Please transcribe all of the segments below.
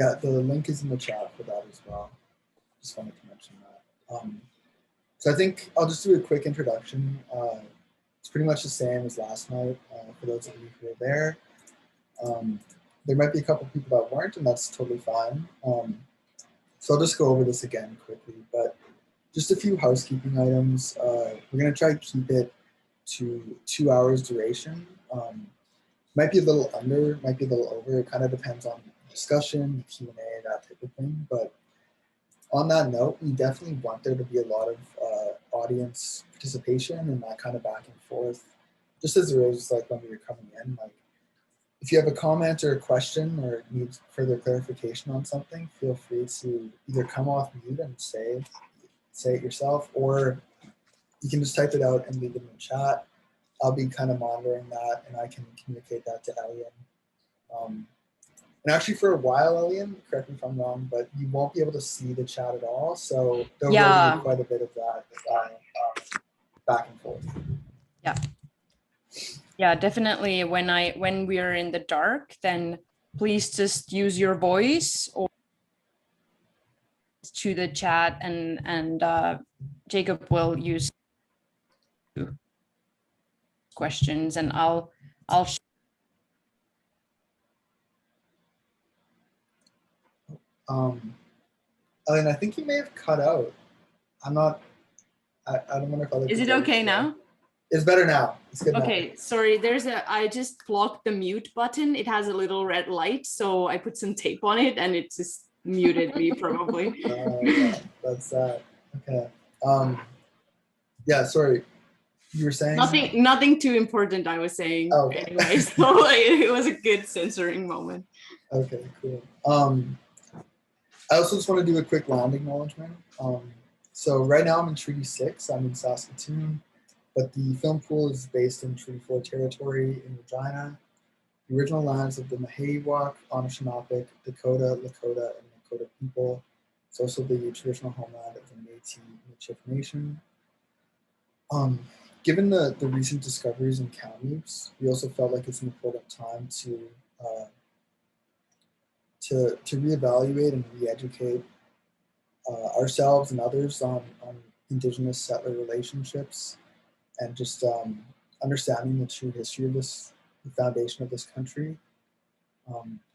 Yeah, the link is in the chat for that as well. Just wanted to mention that. So I think I'll just do a quick introduction. It's pretty much the same as last night for those of you who were there. There might be a couple people that weren't, and that's totally fine. So I'll just go over this again quickly, but just a few housekeeping items. We're going to try to keep it to 2 hours duration. Might be a little under, might be a little over. It kind of depends on discussion, Q&A, that type of thing. But on that note, we definitely want there to be a lot of audience participation and that kind of back and forth, just as there is like when we were coming in. Like, if you have a comment or a question or need further clarification on something, feel free to either come off mute and say it yourself, or you can just type it out and leave it in the chat. I'll be kind of monitoring that, and I can communicate that to Elian. And actually, for a while, Elian, correct me if I'm wrong, but you won't be able to see the chat at all. So there will be quite a bit of that back and forth. Yeah. Yeah, definitely. When we are in the dark, then please just use your voice or to the chat, and Jacob will use questions, and I'll Elian, I think you may have cut out. I don't know if other. Is it okay now? It's better now. It's good now. Okay, sorry. I just blocked the mute button. It has a little red light, so I put some tape on it, and it just muted me probably. Yeah, that's that. Okay. Yeah, sorry. You were saying nothing too important. I was saying anyway, so it was a good censoring moment. Okay, cool. I also just want to do a quick land acknowledgement. So right now I'm in Treaty 6. I'm in Saskatchewan, but the Filmpool is based in Treaty 4 territory in Regina. The original lands of the Nehiyawak, Anishinaabe, Dakota, Lakota, and Nakota people. It's also the traditional homeland of the Métis Michif Nation. Given the recent discoveries in Kamloops, we also felt like it's an important time to reevaluate and re-educate ourselves and others on Indigenous settler relationships, and just understanding the true history of the foundation of this country.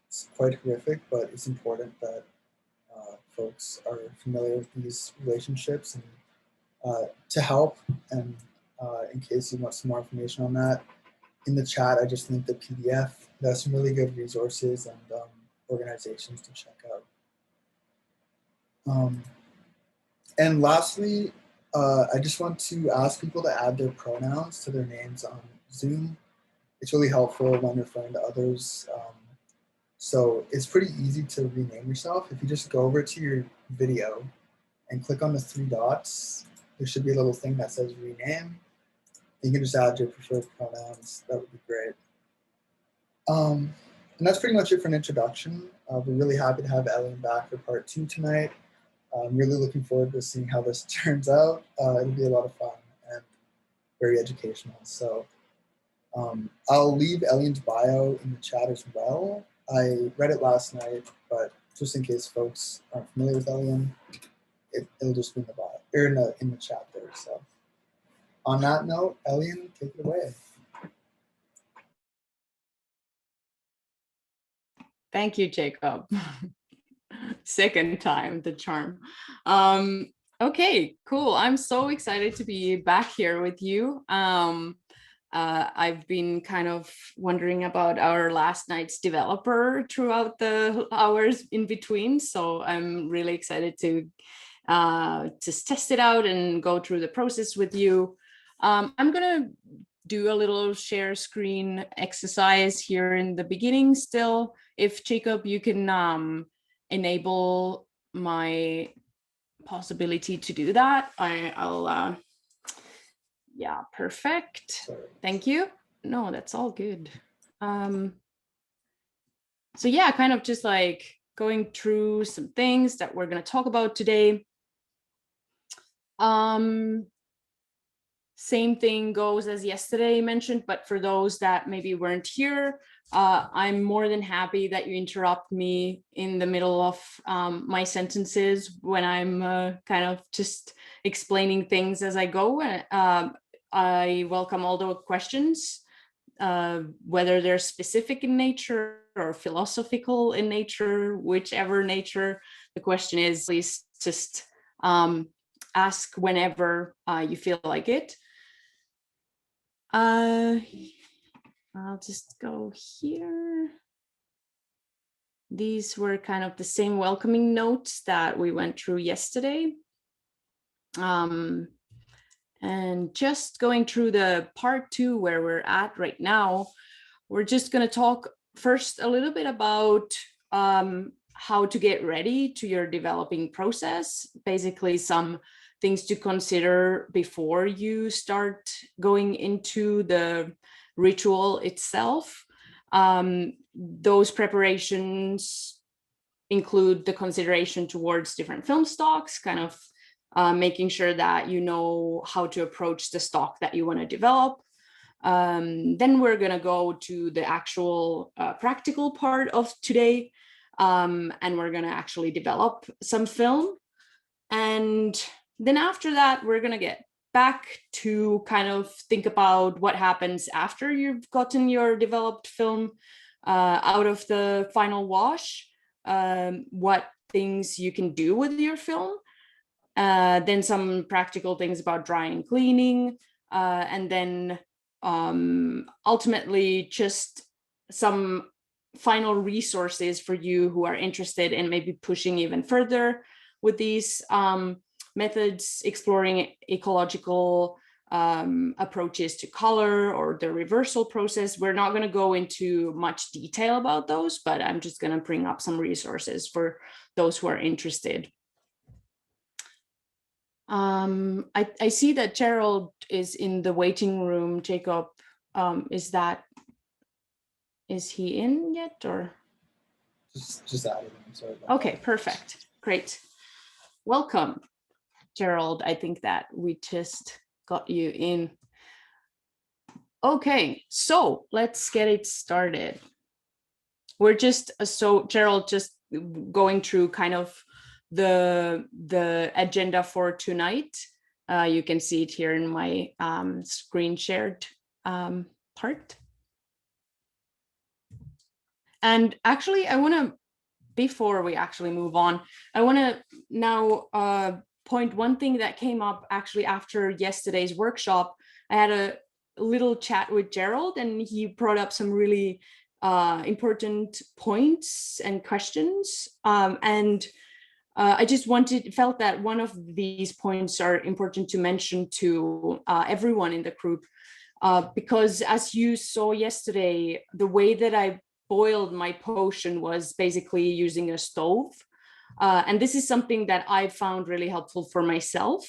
It's quite horrific, but it's important that folks are familiar with these relationships, and to help, and in case you want some more information on that, in the chat, I just linked the PDF. There's some really good resources and organizations to check out. And lastly, I just want to ask people to add their pronouns to their names on Zoom. It's really helpful when referring to others. So it's pretty easy to rename yourself. If you just go over to your video and click on the 3 dots, there should be a little thing that says rename. You can just add your preferred pronouns. That would be great. And that's pretty much it for an introduction. We're really happy to have Elian back for part 2 tonight. I'm really looking forward to seeing how this turns out. It'll be a lot of fun and very educational. So I'll leave Elian's bio in the chat as well. I read it last night, but just in case folks aren't familiar with Elian, it'll just be in the bio, or in the chat there. So on that note, Elian, take it away. Thank you, Jacob. Second time, the charm. Okay, cool. I'm so excited to be back here with you. I've been kind of wondering about our last night's developer throughout the hours in between. So I'm really excited to just test it out and go through the process with you. I'm gonna do a little share screen exercise here in the beginning still. If Jacob, you can enable my possibility to do that, I'll yeah, perfect. Sorry. Thank you. No, that's all good. So yeah, kind of just like going through some things that we're going to talk about today. Same thing goes as yesterday mentioned, but for those that maybe weren't here, I'm more than happy that you interrupt me in the middle of my sentences when I'm kind of just explaining things as I go. I welcome all the questions, whether they're specific in nature or philosophical in nature, whichever nature the question is, please just ask whenever you feel like it. I'll just go here. These were kind of the same welcoming notes that we went through yesterday. And just going through the part 2 where we're at right now, we're just going to talk first a little bit about how to get ready to your developing process, basically some things to consider before you start going into the ritual itself. Those preparations include the consideration towards different film stocks, kind of making sure that you know how to approach the stock that you want to develop. Then we're going to go to the actual practical part of today, and we're going to actually develop some film. And then after that, we're going to get back to kind of think about what happens after you've gotten your developed film out of the final wash, what things you can do with your film, then some practical things about drying and cleaning, and then ultimately just some final resources for you who are interested in maybe pushing even further with these methods, exploring ecological approaches to color or the reversal process. We're not going to go into much detail about those, but I'm just going to bring up some resources for those who are interested. I see that Gerald is in the waiting room. Jacob, is he in yet, or? Just added him, sorry about Okay, that. perfect, great. Welcome, Gerald. I think that we just got you in. Okay, so let's get it started. We're just, so Gerald, just going through kind of the agenda for tonight. You can see it here in my screen shared part. And actually, I want to, before we actually move on, I want to now point one thing that came up actually after yesterday's workshop. I had a little chat with Gerald, and he brought up some really important points and questions. I just felt that one of these points are important to mention to everyone in the group, because as you saw yesterday, the way that I boiled my potion was basically using a stove. And this is something that I found really helpful for myself.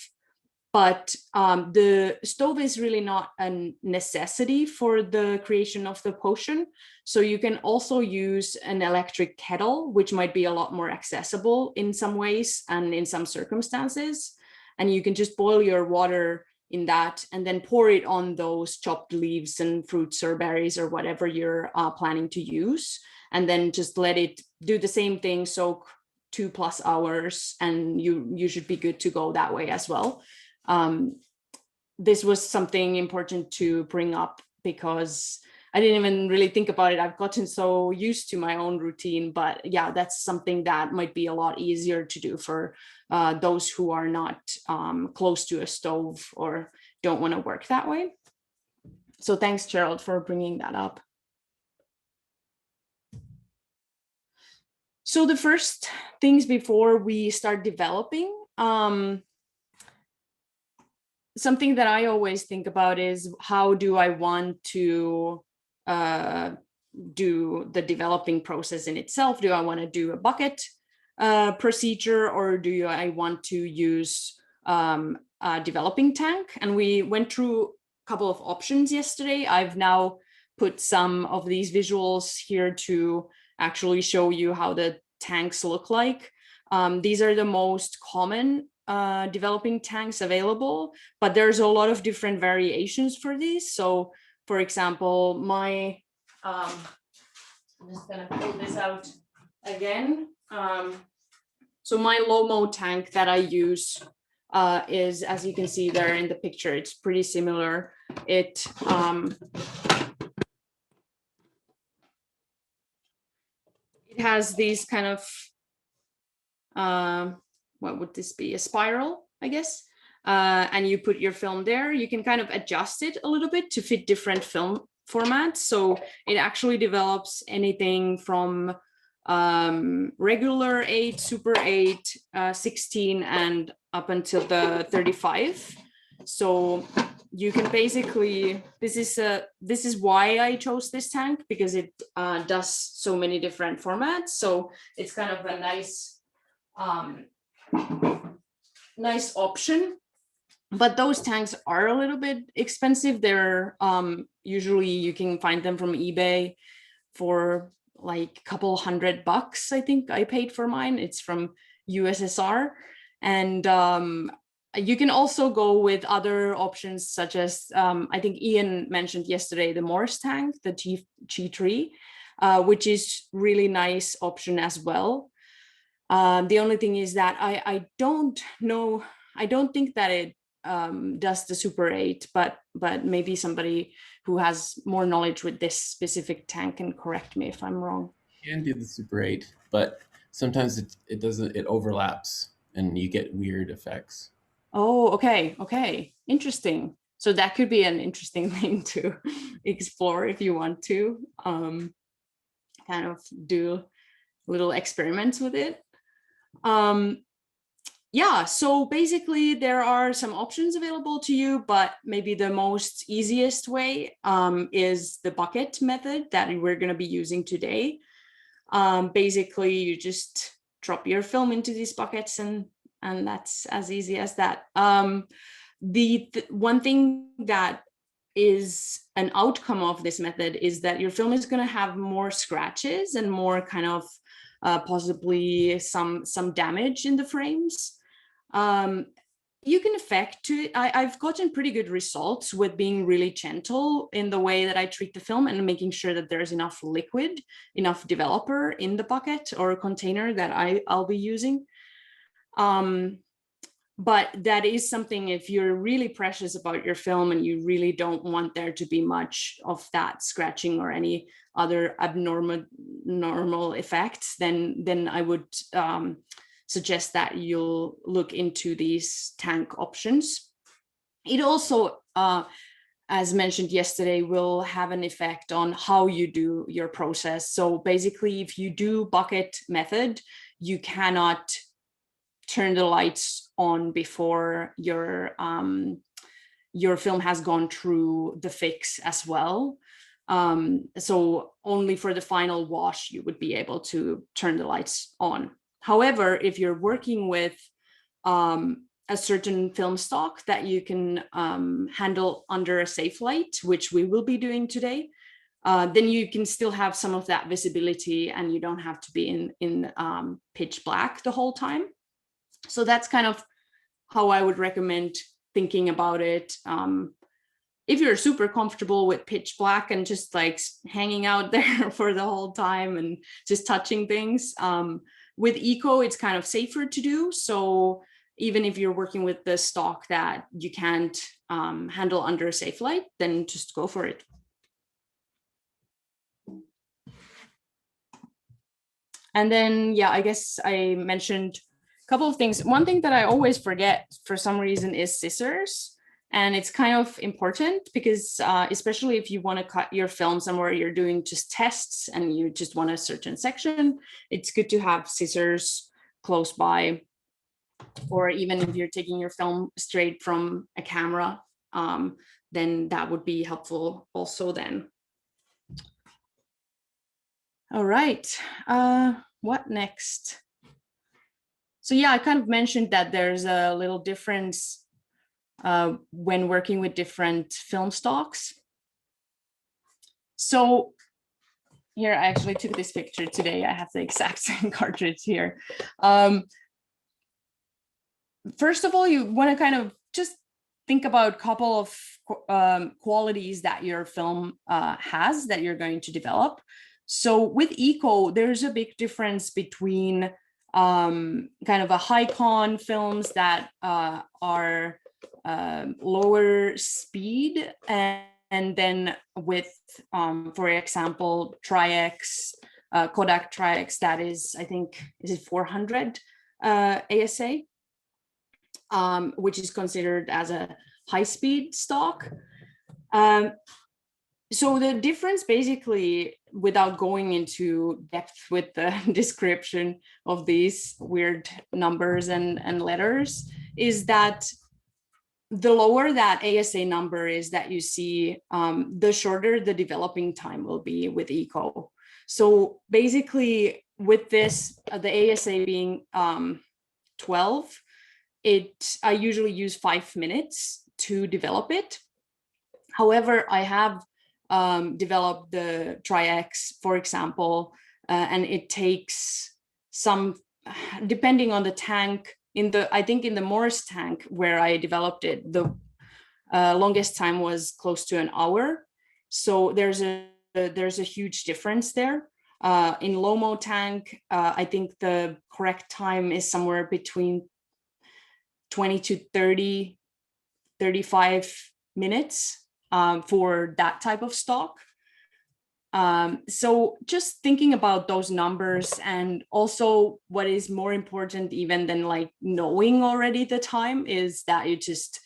But the stove is really not a necessity for the creation of the potion. So you can also use an electric kettle, which might be a lot more accessible in some ways and in some circumstances. And you can just boil your water in that and then pour it on those chopped leaves and fruits or berries or whatever you're planning to use. And then just let it do the same thing, soak 2+ hours, and you should be good to go that way as well. This was something important to bring up because I didn't even really think about it. I've gotten so used to my own routine, but yeah, that's something that might be a lot easier to do for those who are not close to a stove or don't want to work that way. So thanks, Gerald, for bringing that up. So the first things before we start developing, something that I always think about is, how do I want to do the developing process in itself? Do I want to do a bucket procedure, or do I want to use a developing tank? And we went through a couple of options yesterday. I've now put some of these visuals here to actually show you how the tanks look like. These are the most common developing tanks available, but there's a lot of different variations for these. So for example, my I'm just gonna pull this out again. So my low-mo tank that I use is, as you can see there in the picture, it's pretty similar. It has these kind of, what would this be? A spiral, I guess. And you put your film there. You can kind of adjust it a little bit to fit different film formats. So it actually develops anything from regular 8, Super 8, 16, and up until the 35. So you can basically, this is why I chose this tank, because it does so many different formats. So it's kind of a nice option. But those tanks are a little bit expensive. They're usually you can find them from eBay for like a couple $100. I think I paid for mine. It's from USSR. And you can also go with other options, such as I think Ian mentioned yesterday, the Morse tank, the G3, which is really nice option as well. The only thing is that I don't know, I don't think that it does the Super 8, but maybe somebody who has more knowledge with this specific tank can correct me if I'm wrong. You can do the Super 8, but sometimes it doesn't, it overlaps and you get weird effects. Oh, okay, interesting. So that could be an interesting thing to explore if you want to kind of do little experiments with it. Yeah, so basically there are some options available to you, but maybe the most easiest way is the bucket method that we're going to be using today. Basically, you just drop your film into these buckets, and that's as easy as that. The one thing that is an outcome of this method is that your film is going to have more scratches and more kind of possibly some damage in the frames. You can affect it. I've gotten pretty good results with being really gentle in the way that I treat the film and making sure that there's enough liquid, enough developer in the bucket or container that I'll be using. But that is something, if you're really precious about your film and you really don't want there to be much of that scratching or any other normal effects, then I would suggest that you'll look into these tank options. It also, as mentioned yesterday, will have an effect on how you do your process. So basically, if you do bucket method, you cannot turn the lights on before your film has gone through the fix as well. So only for the final wash, you would be able to turn the lights on. However, if you're working with a certain film stock that you can handle under a safe light, which we will be doing today, then you can still have some of that visibility and you don't have to be in pitch black the whole time. So that's kind of how I would recommend thinking about it. If you're super comfortable with pitch black and just like hanging out there for the whole time and just touching things, with eco, it's kind of safer to do. So even if you're working with the stock that you can't handle under a safe light, then just go for it. And then, yeah, I guess I mentioned a couple of things. One thing that I always forget for some reason is scissors. And it's kind of important because especially if you want to cut your film somewhere you're doing just tests and you just want a certain section, it's good to have scissors close by. Or even if you're taking your film straight from a camera, then that would be helpful also then. All right, what next? So yeah, I kind of mentioned that there's a little difference when working with different film stocks. So here, I actually took this picture today. I have the exact same cartridge here. First of all, you want to kind of just think about a couple of qualities that your film has that you're going to develop. So with eco, there's a big difference between kind of a high con films that are lower speed, and then with, for example, Tri-X, Kodak Tri-X, that is, I think, is it 400 ASA, which is considered as a high-speed stock. So the difference, basically, without going into depth with the description of these weird numbers and letters, is that the lower that ASA number is that you see, the shorter the developing time will be with eco. So basically, with this, the ASA being 12, I usually use 5 minutes to develop it. However, I have developed the Tri-X, for example, and it takes some, depending on the tank, I think in the Morris tank where I developed it, the longest time was close to an hour. So there's a huge difference there. In Lomo tank, I think the correct time is somewhere between 20 to 30, 35 minutes for that type of stock. So just thinking about those numbers, and also what is more important even than like knowing already the time is that you just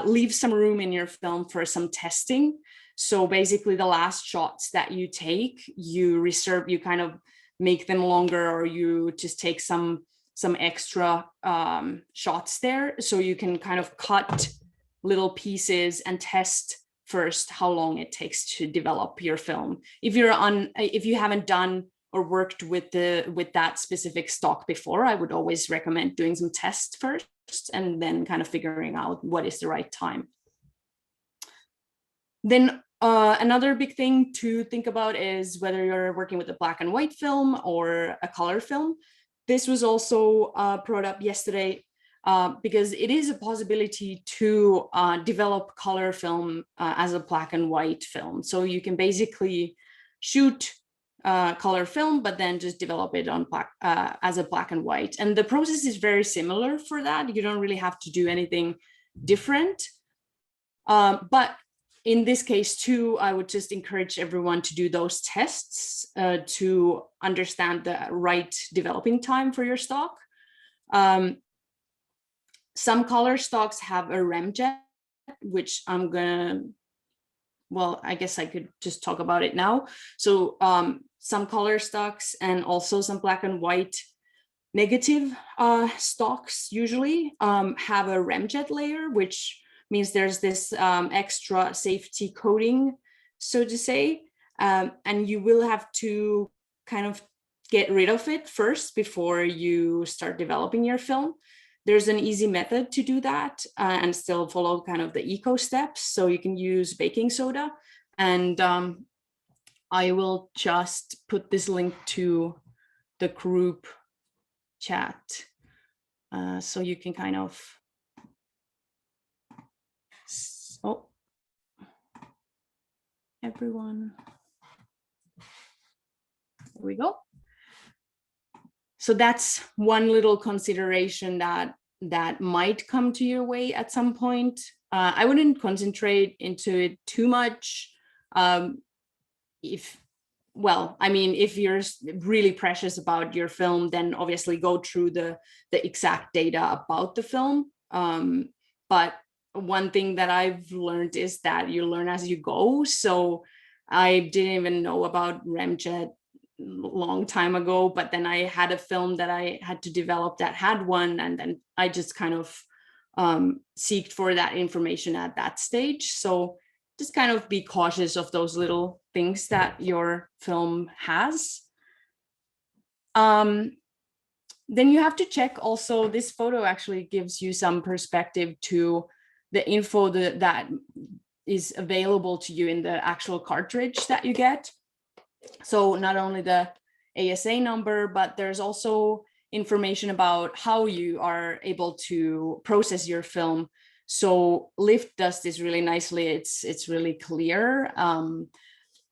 leave some room in your film for some testing. So basically the last shots that you take, you reserve, you kind of make them longer, or you just take some extra shots there, so you can kind of cut little pieces and test first how long it takes to develop your film. If you haven't done or worked with that specific stock before, I would always recommend doing some tests first and then kind of figuring out what is the right time. Then another big thing to think about is whether you're working with a black and white film or a color film. This was also brought up yesterday, because it is a possibility to develop color film as a black and white film. So you can basically shoot color film, but then just develop it on as a black and white. And the process is very similar for that. You don't really have to do anything different. But in this case too, I would just encourage everyone to do those tests to understand the right developing time for your stock. Some color stocks have a remjet, which I'm gonna, well, I guess I could just talk about it now. So some color stocks and also some black and white negative stocks usually have a remjet layer, which means there's this extra safety coating, so to say, and you will have to kind of get rid of it first before you start developing your film. There's an easy method to do that and still follow kind of the eco steps. So you can use baking soda, and I will just put this link to the group chat so you can kind of, oh, everyone, there we go. So that's one little consideration that might come to your way at some point. I wouldn't concentrate into it too much. If you're really precious about your film, then obviously go through the exact data about the film. But one thing that I've learned is that you learn as you go. So I didn't even know about remjet long time ago, but then I had a film that I had to develop that had one, and then I just kind of seeked for that information at that stage. So just kind of be cautious of those little things that your film has. Then you have to check also, this photo actually gives you some perspective to the info that is available to you in the actual cartridge that you get. So not only the ASA number, but there's also information about how you are able to process your film. So Lift does this really nicely. It's really clear.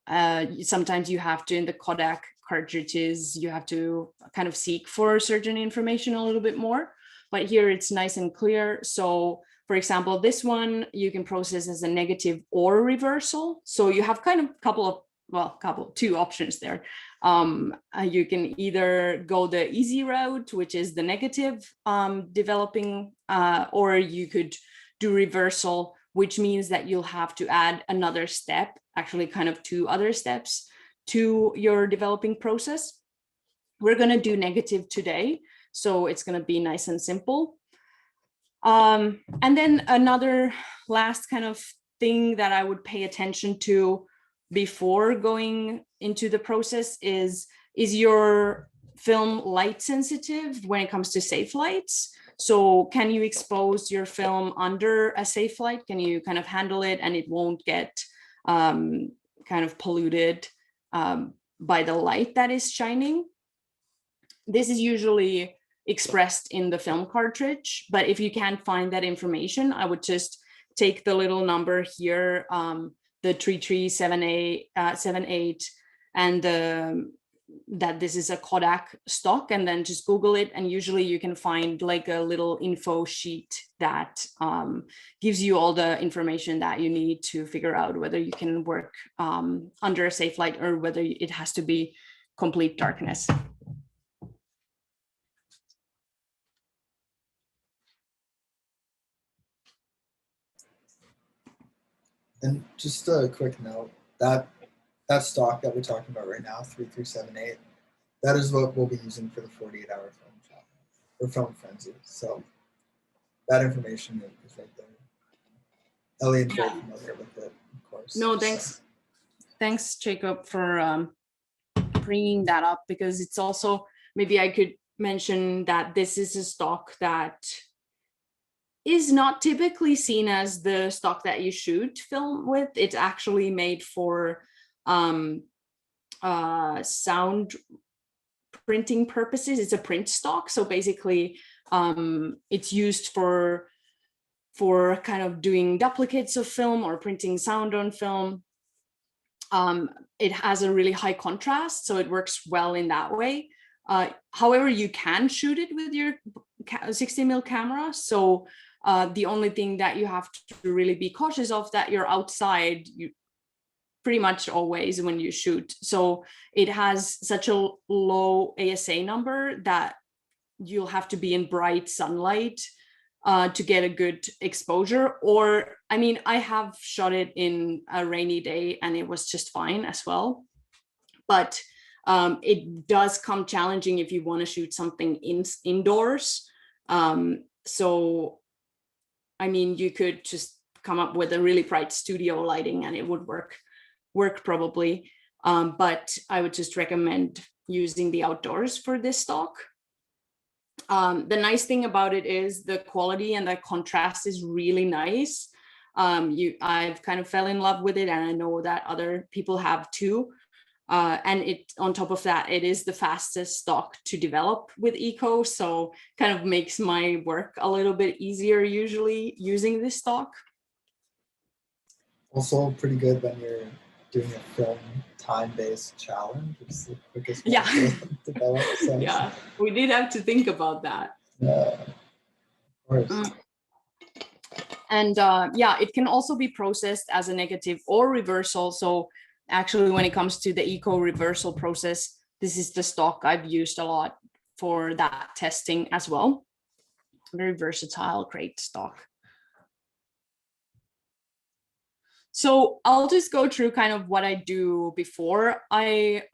sometimes you have to, in the Kodak cartridges, you have to kind of seek for certain information a little bit more, but here it's nice and clear. So for example, this one you can process as a negative or reversal. So you have kind of two options there. You can either go the easy route, which is the negative developing, or you could do reversal, which means that you'll have to add another step, actually kind of two other steps to your developing process. We're going to do negative today, so it's going to be nice and simple. And then another last kind of thing that I would pay attention to before going into the process is your film light sensitive when it comes to safe lights? So can you expose your film under a safe light? Can you kind of handle it and it won't get kind of polluted by the light that is shining? This is usually expressed in the film cartridge, but if you can't find that information, I would just take the little number here, the 3378, and that this is a Kodak stock, and then just Google it, and usually you can find like a little info sheet that gives you all the information that you need to figure out whether you can work under a safe light or whether it has to be complete darkness. And just a quick note, that stock that we're talking about right now, 3378, that is what we'll be using for the 48-hour film challenge or film frenzy. So that information is right there. Elian's very familiar with it, of course. No, thanks. Thanks, Jacob, for bringing that up, because it's also, maybe I could mention that this is a stock that is not typically seen as the stock that you shoot film with. It's actually made for sound printing purposes. It's a print stock, so basically it's used for kind of doing duplicates of film or printing sound on film. It has a really high contrast, so it works well in that way. However, you can shoot it with your 60mm camera, so the only thing that you have to really be cautious of, that you're outside, you pretty much always when you shoot. So it has such a low ASA number that you'll have to be in bright sunlight to get a good exposure. Or, I mean, I have shot it in a rainy day and it was just fine as well. But it does come challenging if you want to shoot something indoors. So, I mean, you could just come up with a really bright studio lighting and it would work probably. But I would just recommend using the outdoors for this stock. The nice thing about it is the quality and the contrast is really nice. I've kind of fell in love with it, and I know that other people have too. And it, on top of that, it is the fastest stock to develop with Eco, so kind of makes my work a little bit easier usually using this stock. Also pretty good when you're doing a film time-based challenge. It's the quickest way to develop. So. Yeah, we did have to think about that. Yeah, of course. And yeah, it can also be processed as a negative or reversal. So actually, when it comes to the Eco reversal process, this is the stock I've used a lot for that testing as well. Very versatile, great stock. So I'll just go through kind of what I do before I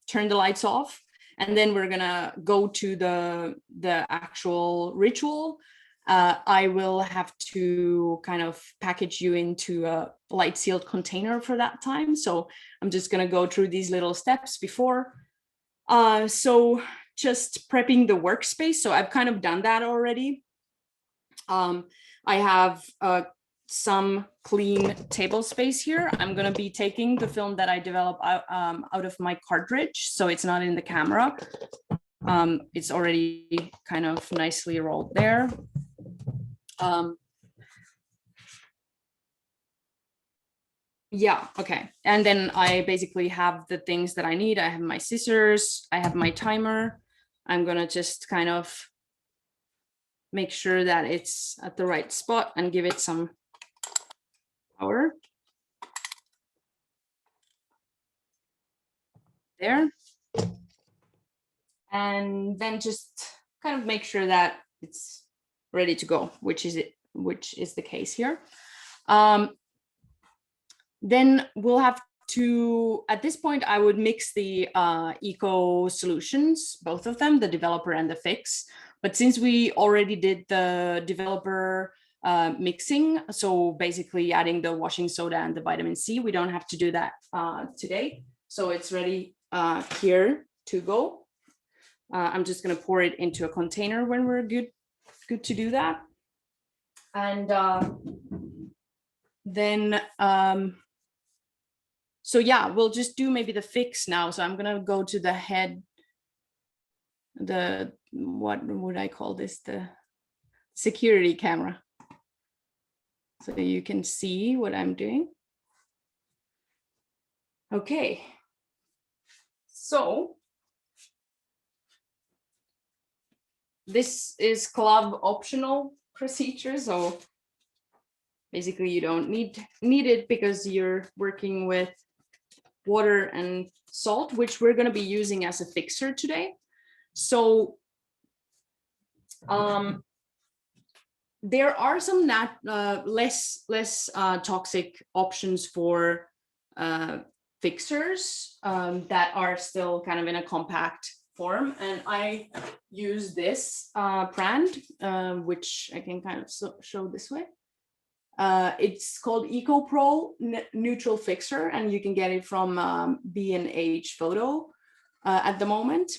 turn the lights off, and then we're gonna go to the actual ritual. I will have to kind of package you into a light sealed container for that time. So I'm just gonna go through these little steps before. So just prepping the workspace. So I've kind of done that already. I have some clean table space here. I'm gonna be taking the film that I developed out of my cartridge, so it's not in the camera. It's already kind of nicely rolled there. Yeah, okay. And then I basically have the things that I need. I have my scissors, I have my timer. I'm gonna just kind of make sure that it's at the right spot and give it some power. There. And then just kind of make sure that it's ready to go, which is the case here. Then we'll have to, at this point, I would mix the eco solutions, both of them, the developer and the fix. But since we already did the developer mixing, so basically adding the washing soda and the vitamin C, we don't have to do that today. So it's ready here to go. I'm just going to pour it into a container when we're good to do that. And then, so yeah, we'll just do maybe the fix now. So I'm going to go to the head, what would I call this? The security camera. So you can see what I'm doing. Okay. So this is club optional procedure. So basically you don't need it because you're working with water and salt, which we're going to be using as a fixer today. So there are some less toxic options for fixers that are still kind of in a compact form, and I use this brand, which I can kind of show this way. It's called EcoPro Neutral Fixer, and you can get it from B&H Photo at the moment.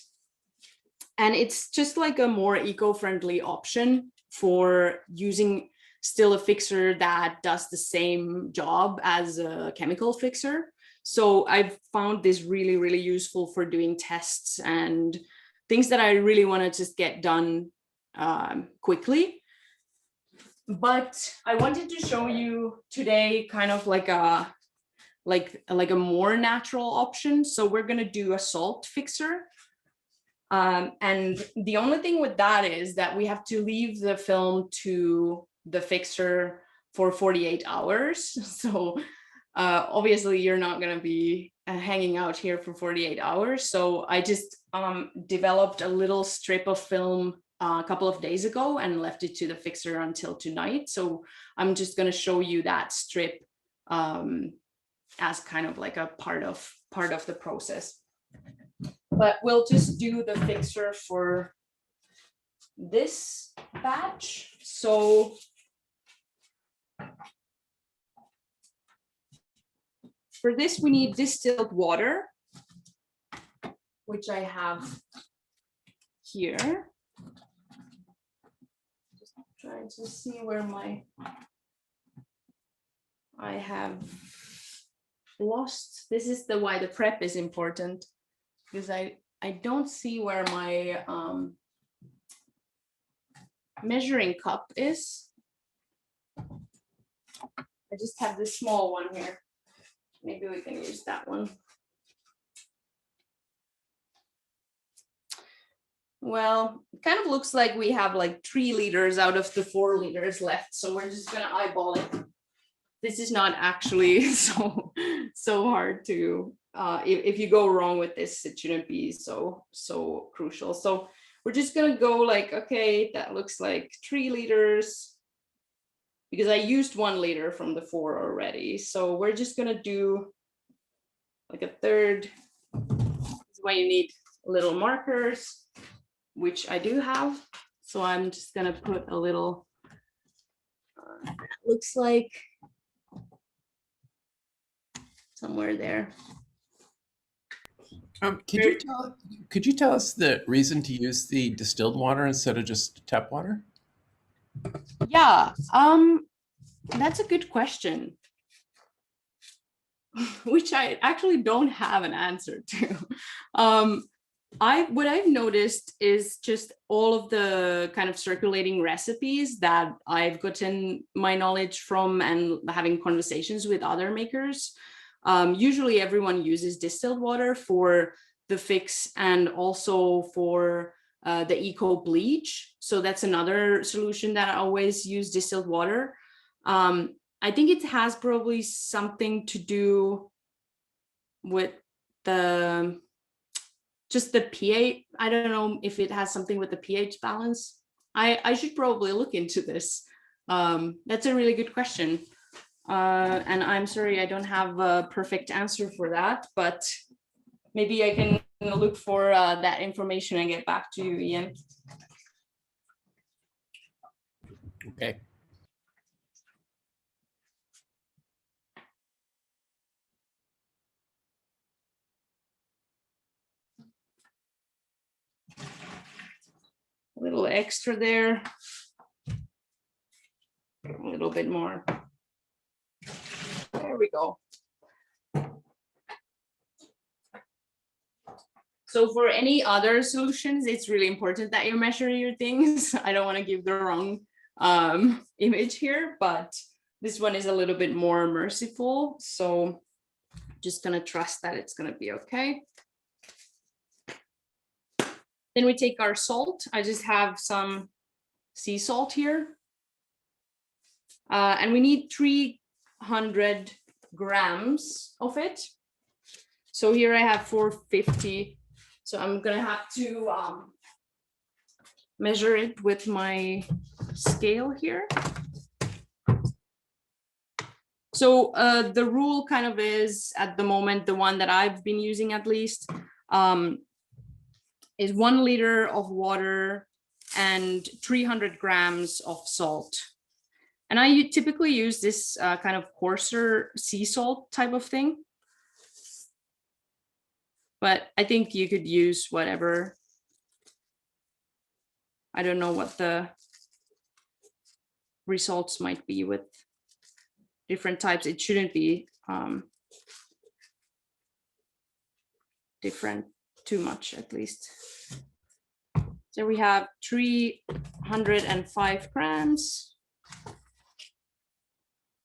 And it's just like a more eco-friendly option for using still a fixer that does the same job as a chemical fixer. So I've found this really, really useful for doing tests and things that I really want to just get done quickly. But I wanted to show you today kind of like a more natural option. So we're going to do a salt fixer. And the only thing with that is that we have to leave the film to the fixer for 48 hours. So obviously you're not going to be hanging out here for 48 hours. So I just developed a little strip of film a couple of days ago and left it to the fixer until tonight. So I'm just going to show you that strip as kind of like a part of the process. But we'll just do the fixer for this batch. So for this, we need distilled water, which I have here. Just trying to see where I have lost. This is why the prep is important, because I don't see where my measuring cup is. I just have this small one here. Maybe we can use that one. Well, it kind of looks like we have like 3 liters out of the 4 liters left. So we're just gonna eyeball it. This is not actually so hard to, if you go wrong with this, it shouldn't be so crucial. So we're just gonna go like, okay, that looks like 3 liters. Because I used 1 liter from the 4 already. So we're just gonna do like a third. This is why you need little markers, which I do have. So I'm just gonna put a little, looks like somewhere there. Could you tell us the reason to use the distilled water instead of just tap water? Yeah, that's a good question, which I actually don't have an answer to. what I've noticed is just all of the kind of circulating recipes that I've gotten my knowledge from and having conversations with other makers. Usually everyone uses distilled water for the fix and also for the eco bleach. So that's another solution that I always use, distilled water. I think it has probably something to do with just the pH. I don't know if it has something with the pH balance. I should probably look into this. That's a really good question. And I'm sorry, I don't have a perfect answer for that, but maybe I can look for that information and get back to you, Ian. Okay. A little extra there. A little bit more. There we go. So for any other solutions, it's really important that you measure your things. I don't want to give the wrong image here, but this one is a little bit more merciful. So just gonna trust that it's gonna be okay. Then we take our salt. I just have some sea salt here. And we need 300 grams of it. So here I have 450. So I'm gonna have to measure it with my scale here. So the rule kind of is, at the moment, the one that I've been using at least, is 1 liter of water and 300 grams of salt. And I typically use this kind of coarser sea salt type of thing. But I think you could use whatever. I don't know what the results might be with different types. It shouldn't be different too much, at least. So we have 305 grams.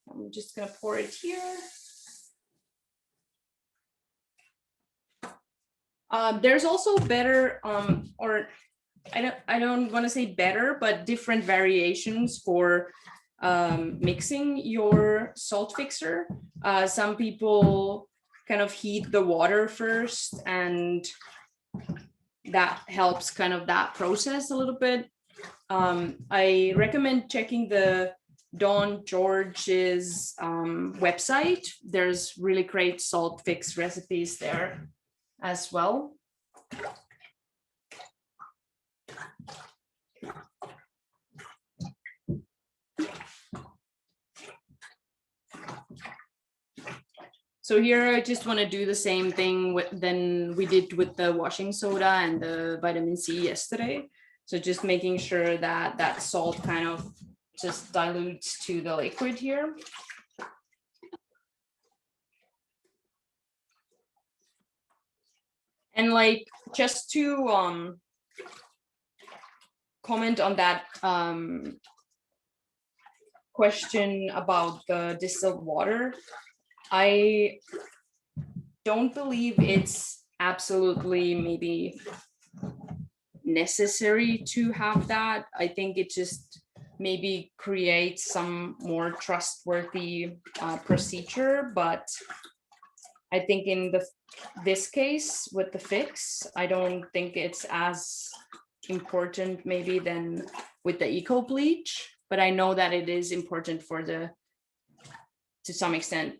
I'm just gonna pour it here. There's also better, or I don't want to say better, but different variations for mixing your salt fixer. Some people kind of heat the water first, and that helps kind of that process a little bit. I recommend checking the Don George's website. There's really great salt fix recipes there as well. So here I just want to do the same thing than we did with the washing soda and the vitamin C yesterday. So just making sure that that salt kind of just dilutes to the liquid here. And like, just to comment on that question about the distilled water, I don't believe it's absolutely maybe necessary to have that. I think it just maybe creates some more trustworthy procedure, but I think in this case with the fix, I don't think it's as important maybe than with the eco bleach, but I know that it is important for to some extent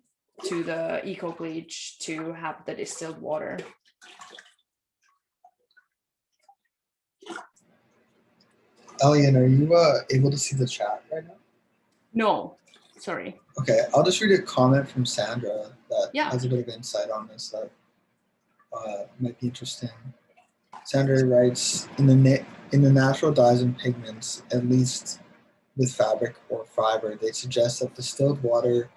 to the eco bleach to have the distilled water. Elian, are you able to see the chat right now? No, sorry. Okay, I'll just read a comment from Sandra that Yeah. has a bit of insight on this that might be interesting. Sandra writes, in the natural dyes and pigments, at least with fabric or fiber, they suggest that distilled water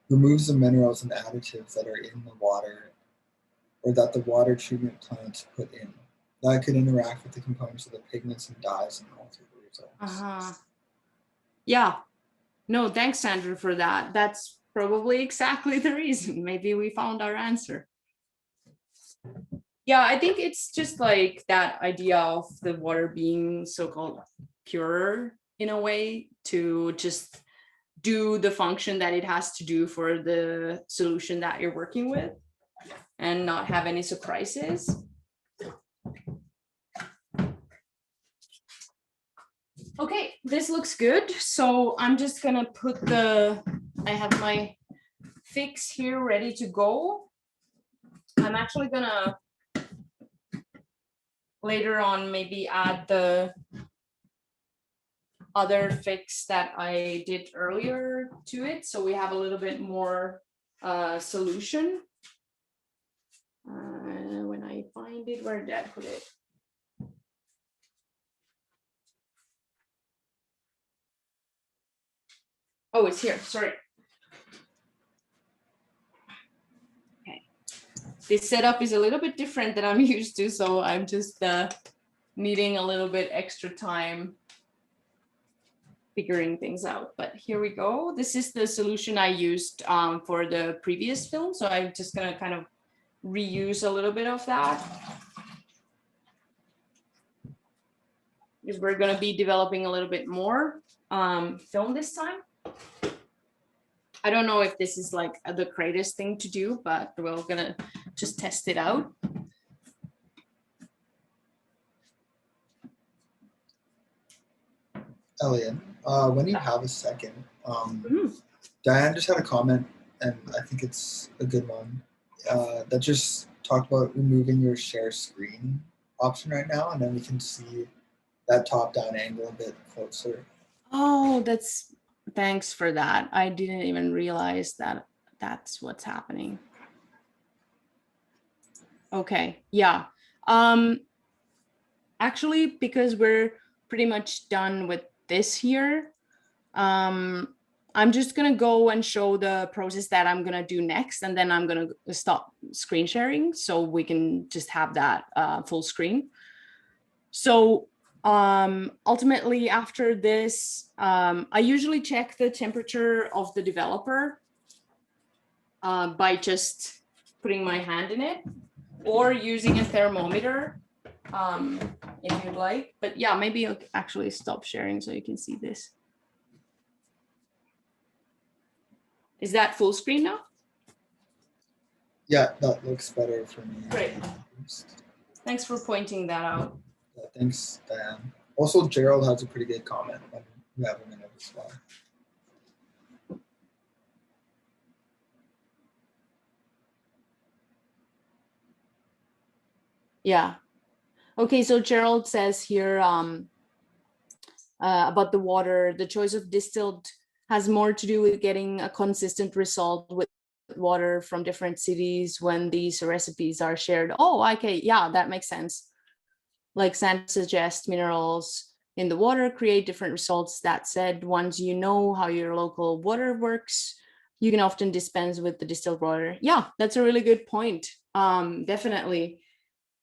removes the minerals and additives that are in the water or that the water treatment plants put in. that could interact with the components of the pigments and dyes and alter the results. Yeah. No, thanks, Sandra, for that. That's probably exactly the reason. Maybe we found our answer. Yeah, I think it's just like that idea of the water being so-called pure in a way to just do the function that it has to do for the solution that you're working with and not have any surprises. Okay, this looks good. So I'm just gonna put I have my fix here ready to go. I'm actually gonna later on maybe add the other fix that I did earlier to it. So we have a little bit more solution. When I find it, where did I put it? Oh, it's here, sorry. Okay. This setup is a little bit different than I'm used to, so I'm just needing a little bit extra time figuring things out. But here we go. This is the solution I used for the previous film. So I'm just gonna kind of reuse a little bit of that. Because we're gonna be developing a little bit more film this time. I don't know if this is like the greatest thing to do, but we're gonna just test it out. Elian, when you have a second, Diane just had a comment, and I think it's a good one, that just talked about removing your share screen option right now, and then we can see that top-down angle a bit closer. Oh, thanks for that. I didn't even realize that that's what's happening. Okay, yeah. Actually, because we're pretty much done with this here, I'm just gonna go and show the process that I'm gonna do next, and then I'm gonna stop screen sharing so we can just have that full screen. So ultimately after this, I usually check the temperature of the developer by just putting my hand in it or using a thermometer if you'd like. But yeah, maybe I'll actually stop sharing so you can see this. Is that full screen now? Yeah, that looks better for me. Great. Thanks for pointing that out. Yeah, thanks, Diane. Also, Gerald has a pretty good comment when you have a minute as well. Yeah. Okay, so Gerald says here about the water, the choice of distilled has more to do with getting a consistent result with water from different cities when these recipes are shared. Oh, okay, yeah, that makes sense. Like Sand suggests, minerals in the water create different results. That said, once you know how your local water works, you can often dispense with the distilled water. Yeah, that's a really good point. Definitely.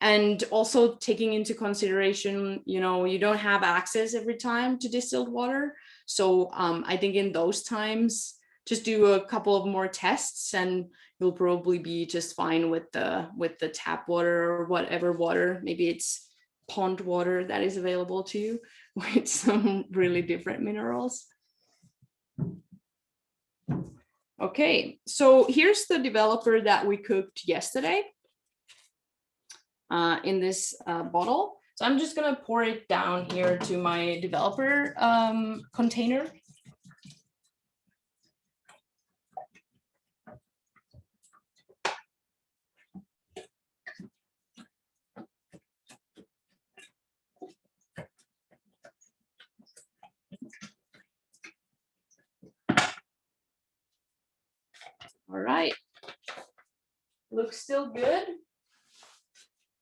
And also taking into consideration, you know, you don't have access every time to distilled water. So I think in those times, just do a couple of more tests and you'll probably be just fine with the tap water or whatever water. Maybe it's pond water that is available to you with some really different minerals. Okay, so here's the developer that we cooked yesterday in this bottle. So I'm just gonna pour it down here to my developer container. All right, looks still good.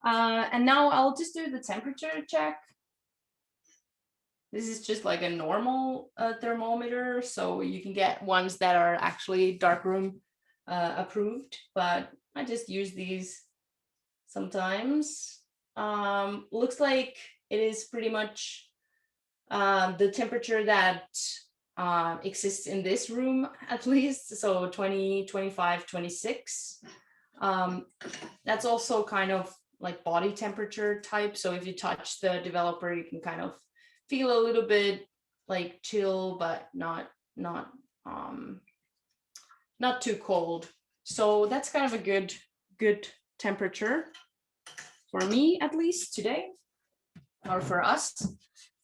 And now I'll just do the temperature check. This is just like a normal thermometer, so you can get ones that are actually darkroom approved, but I just use these sometimes. looks like it is pretty much the temperature that exists in this room, at least. So 20, 25, 26. That's also kind of like body temperature type. So if you touch the developer, you can kind of feel a little bit like chill, but not too cold. So that's kind of a good temperature for me, at least today, or for us.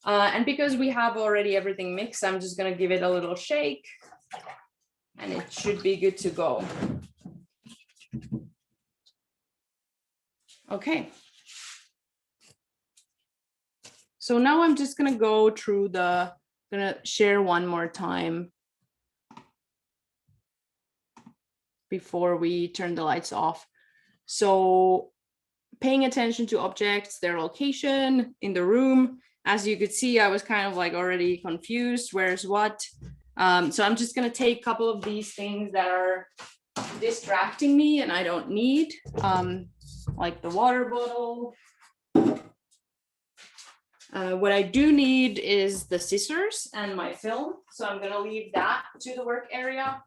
And because we have already everything mixed, I'm just gonna give it a little shake and it should be good to go. Okay. So now I'm just gonna go through gonna share one more time before we turn the lights off. So paying attention to objects, their location in the room. As you could see, I was kind of like already confused, where's what. So I'm just gonna take a couple of these things that are distracting me and I don't need, like the water bottle. What I do need is the scissors and my film. So I'm gonna leave that to the work area.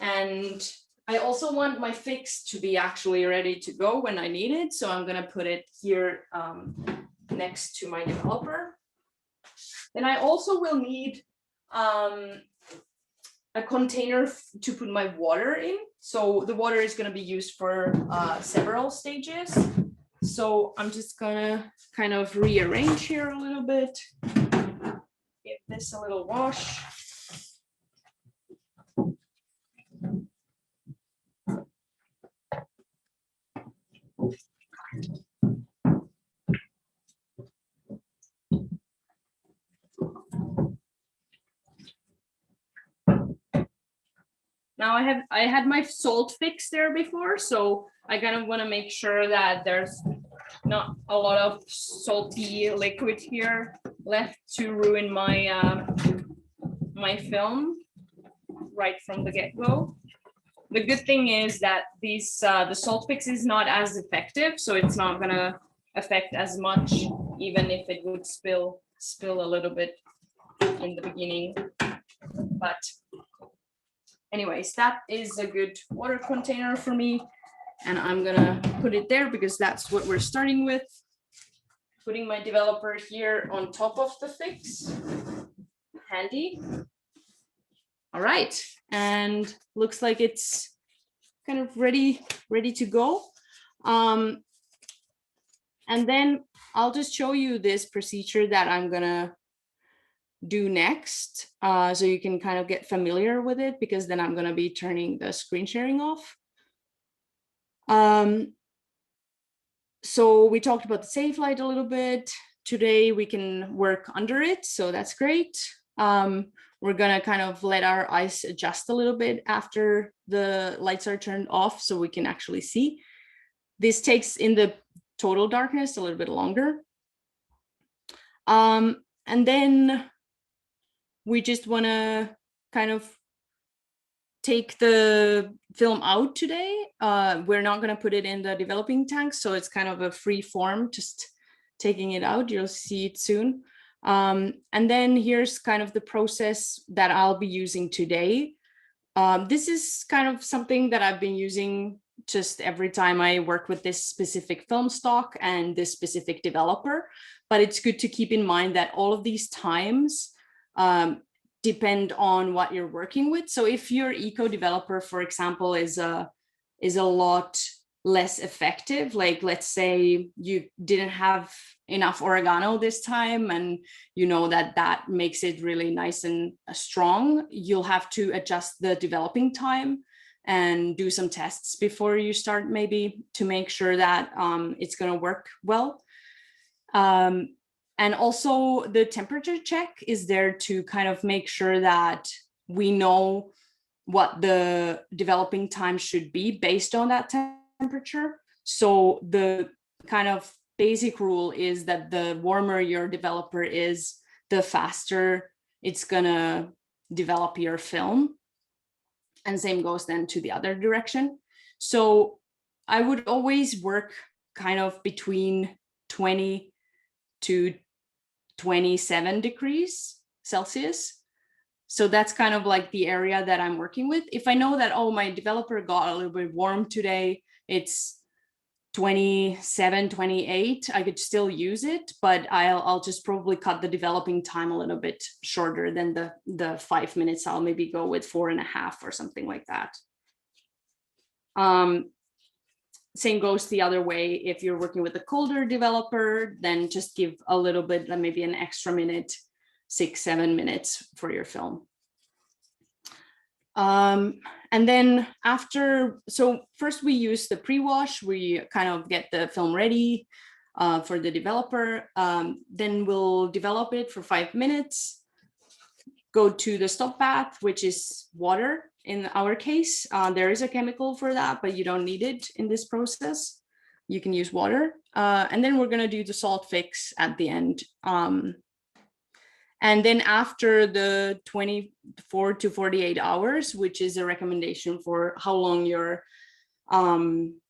And I also want my fix to be actually ready to go when I need it. So I'm gonna put it here next to my developer. Then I also will need a container to put my water in. So the water is gonna be used for several stages. So I'm just gonna kind of rearrange here a little bit. Give this a little wash. Now I had my salt fix there before, so I kind of want to make sure that there's not a lot of salty liquid here left to ruin my my film right from the get-go. The good thing is that these the salt fix is not as effective, so it's not gonna affect as much, even if it would spill a little bit in the beginning. But anyways, that is a good water container for me, and I'm gonna put it there because that's what we're starting with. Putting my developer here on top of the fix, handy. All right, and looks like it's kind of ready to go. And then I'll just show you this procedure that I'm gonna do next, so you can kind of get familiar with it, because then I'm gonna be turning the screen sharing off. So we talked about the safe light a little bit. Today we can work under it, so that's great. We're gonna kind of let our eyes adjust a little bit after the lights are turned off so we can actually see. This takes in the total darkness a little bit longer. And then we just wanna kind of take the film out today. We're not gonna put it in the developing tank, so it's kind of a free form, just taking it out. You'll see it soon. And then here's kind of the process that I'll be using today. This is kind of something that I've been using just every time I work with this specific film stock and this specific developer, but it's good to keep in mind that all of these times depend on what you're working with. So if your eco developer, for example, is a lot less effective, like let's say you didn't have enough oregano this time and you know that makes it really nice and strong, you'll have to adjust the developing time and do some tests before you start, maybe, to make sure that it's going to work well. And also the temperature check is there to kind of make sure that we know what the developing time should be based on that temperature. So the kind of basic rule is that the warmer your developer is, the faster it's gonna develop your film. And same goes then to the other direction. So I would always work kind of between 20 to 27 degrees Celsius. So that's kind of like the area that I'm working with. If I know that, oh, my developer got a little bit warm today, it's 27, 28, I could still use it, but I'll just probably cut the developing time a little bit shorter than the 5 minutes. I'll maybe go with 4.5 or something like that. Same goes the other way. If you're working with a colder developer, then just give a little bit, maybe an extra minute, 6-7 minutes for your film. And then after, so first we use the pre-wash, we kind of get the film ready for the developer. Then we'll develop it for 5 minutes, go to the stop bath, which is water. In our case, there is a chemical for that, but you don't need it in this process. You can use water. And then we're going to do the salt fix at the end. And then after the 24 to 48 hours, which is a recommendation for how long your film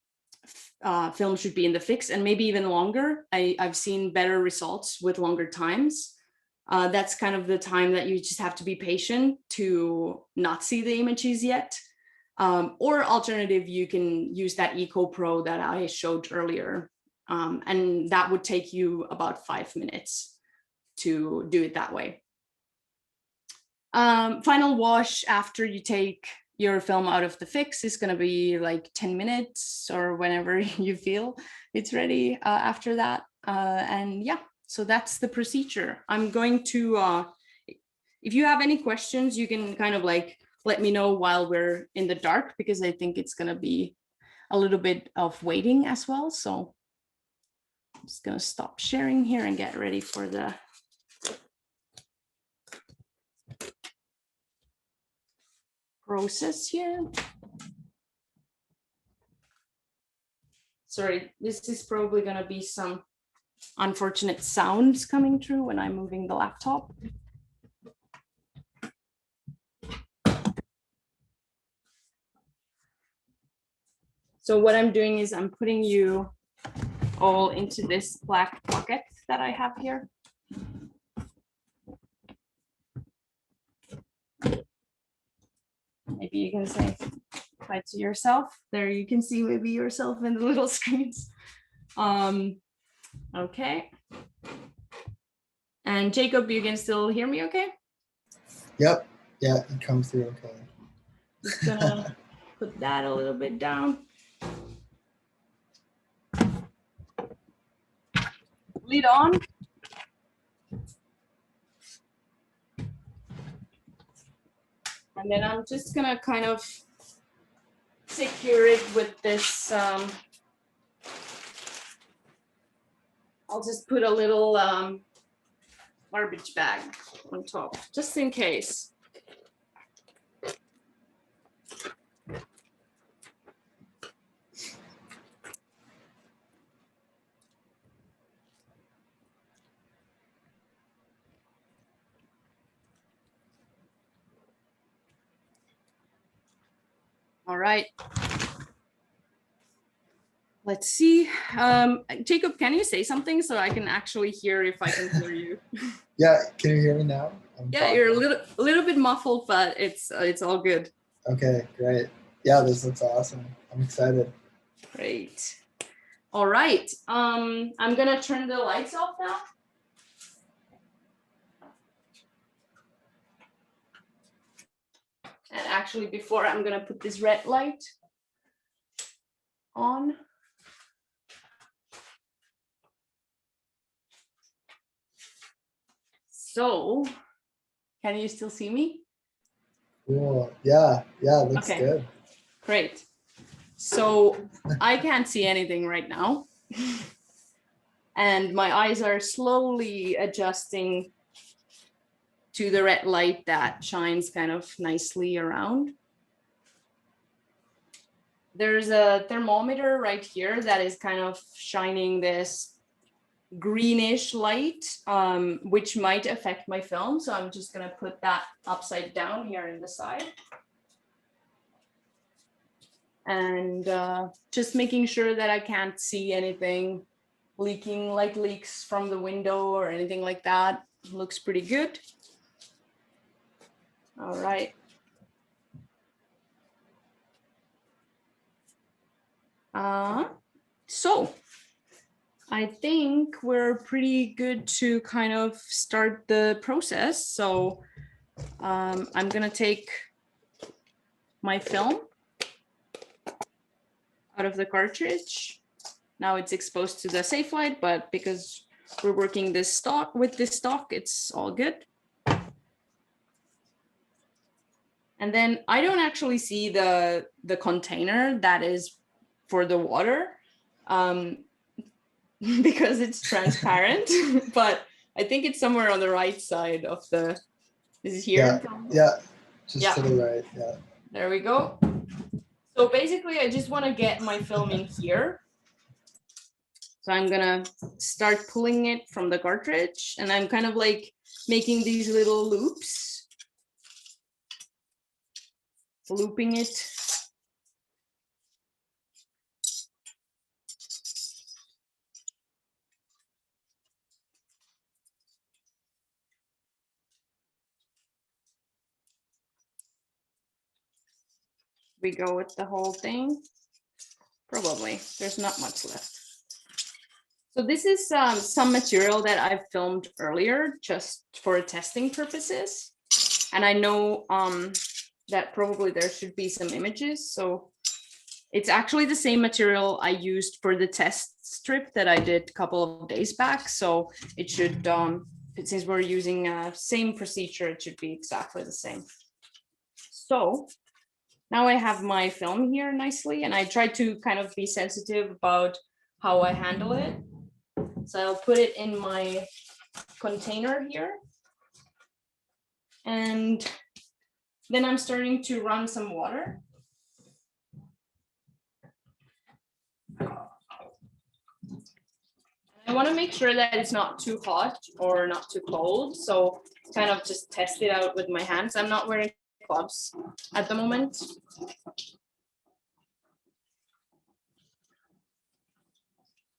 should be in the fix, and maybe even longer. I've seen better results with longer times. That's kind of the time that you just have to be patient to not see the images yet. Or alternative, you can use that Eco Pro that I showed earlier. And that would take you about 5 minutes to do it that way. Final wash after you take your film out of the fix is going to be like 10 minutes or whenever you feel it's ready after that. And yeah, so that's the procedure. I'm going to, if you have any questions, you can kind of like let me know while we're in the dark, because I think it's going to be a little bit of waiting as well. So I'm just going to stop sharing here and get ready for the process here. Sorry, this is probably going to be some unfortunate sounds coming through when I'm moving the laptop. So what I'm doing is I'm putting you all into this black bucket that I have here. Maybe you can say hi to yourself. There you can see maybe yourself in the little screens. Okay. And Jacob, you can still hear me okay? Yep. Yeah, it comes through okay. Just gonna put that a little bit down. Lid on. And then I'm just gonna kind of secure it with this, I'll just put a little garbage bag on top, just in case. All right. Let's see. Jacob, can you say something so I can actually hear if I can hear you? Yeah, can you hear me now? Yeah, you're a little bit muffled, but it's all good. Okay, great. Yeah, this looks awesome. I'm excited. Great. All right. I'm gonna turn the lights off now. And actually, before I'm gonna put this red light on. So, can you still see me? Cool. Yeah, it looks Okay. good. Great. So I can't see anything right now. And my eyes are slowly adjusting to the red light that shines kind of nicely around. There's a thermometer right here that is kind of shining this greenish light, which might affect my film. So I'm just gonna put that upside down here in the side. And just making sure that I can't see anything leaking like leaks from the window or anything like that. Looks pretty good. All right. So I think we're pretty good to kind of start the process. So I'm gonna take my film out of the cartridge. Now it's exposed to the safe light, but because we're working this stock with this stock, it's all good. And then I don't actually see the container that is for the water because it's transparent, but I think it's somewhere on the right side of the, this is here. Yeah, just to the right, yeah. There we go. So basically I just want to get my film in here. So I'm gonna start pulling it from the cartridge, and I'm kind of like making these little loops, looping it. We go with the whole thing. Probably, there's not much left. So this is some material that I filmed earlier just for testing purposes. And I know that probably there should be some images. So it's actually the same material I used for the test strip that I did a couple of days back. So it should, since we're using same procedure, it should be exactly the same. So now I have my film here nicely, and I try to kind of be sensitive about how I handle it. So I'll put it in my container here. And then I'm starting to run some water. I want to make sure that it's not too hot or not too cold. So kind of just test it out with my hands. I'm not wearing gloves at the moment.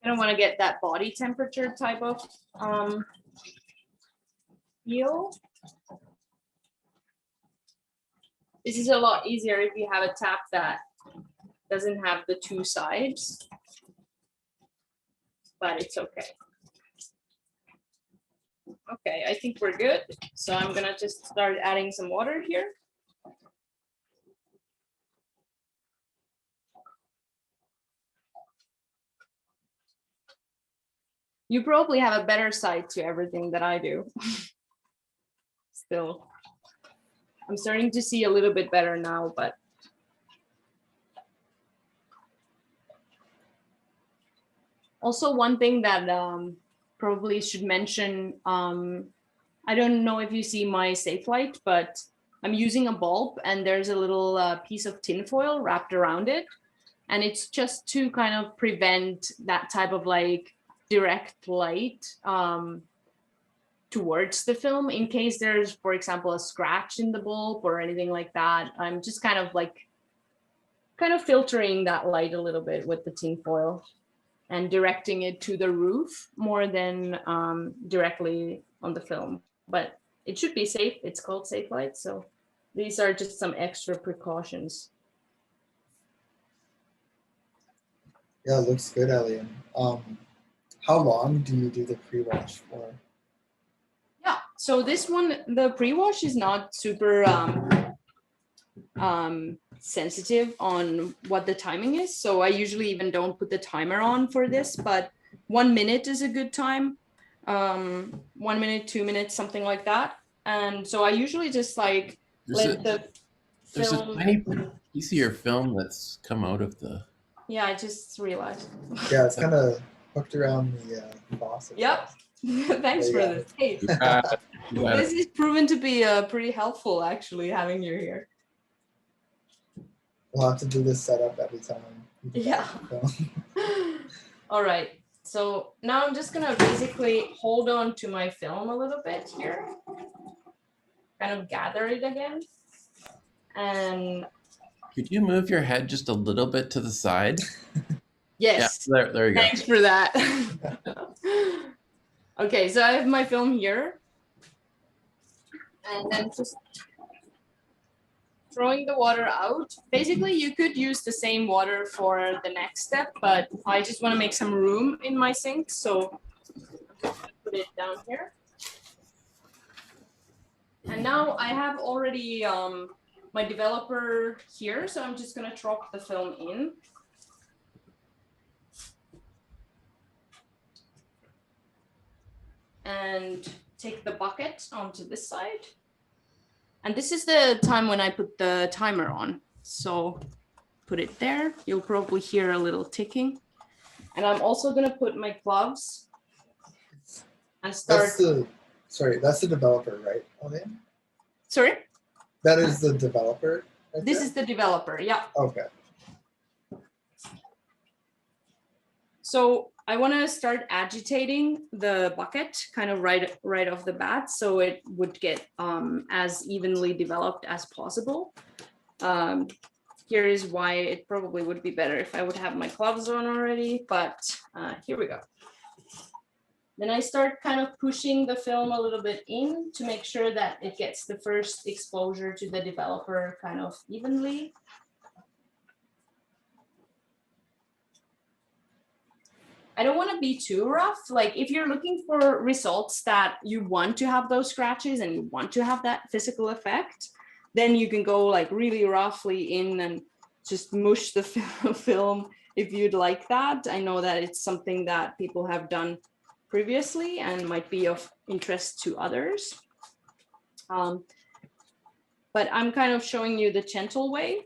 I don't want to get that body temperature type of feel. This is a lot easier if you have a tap that doesn't have the two sides, but it's okay. Okay, I think we're good. So I'm gonna just start adding some water here. You probably have a better sight to everything than I do. Still, I'm starting to see a little bit better now, but also one thing that probably should mention, I don't know if you see my safe light, but I'm using a bulb and there's a little piece of tinfoil wrapped around it. And it's just to kind of prevent that type of like direct light towards the film in case there's, for example, a scratch in the bulb or anything like that. I'm just kind of filtering that light a little bit with the tinfoil and directing it to the roof more than directly on the film. But it should be safe. It's called safe light. So these are just some extra precautions. Yeah, it looks good, Elian. How long do you do the pre-wash for? Yeah, so this one, the pre-wash is not super sensitive on what the timing is. So I usually even don't put the timer on for this, but 1 minute is a good time. 1 minute, 2 minutes, something like that. And so I usually just like let the There's film. a tiny piece of your film that's come out of the. Yeah, I just realized. Yeah, it's kind of hooked around the faucet. Yep. Thanks for this. Hey, this is proven to be pretty helpful, actually, having you here. We'll have to do this setup every time. Yeah. All right. So now I'm just gonna basically hold on to my film a little bit here, kind of gather it again, and. Could you move your head just a little bit to the side? Yes. Yeah, there you go. Thanks for that. Okay, so I have my film here. And then just throwing the water out. Basically, you could use the same water for the next step, but I just want to make some room in my sink, so I'm just gonna put it down here. And now I have already my developer here, so I'm just gonna drop the film in. And take the bucket onto this side. And this is the time when I put the timer on. So put it there. You'll probably hear a little ticking. And I'm also gonna put my gloves and start. That's the developer, right, Elian? Sorry? That is the developer. Right This there? is the developer, yeah. Okay. So I want to start agitating the bucket kind of right off the bat, so it would get as evenly developed as possible. Here is why it probably would be better if I would have my gloves on already, but here we go. Then I start kind of pushing the film a little bit in to make sure that it gets the first exposure to the developer kind of evenly. I don't want to be too rough. Like if you're looking for results that you want to have those scratches and you want to have that physical effect, then you can go like really roughly in and just mush the film if you'd like that. I know that it's something that people have done previously and might be of interest to others. But I'm kind of showing you the gentle way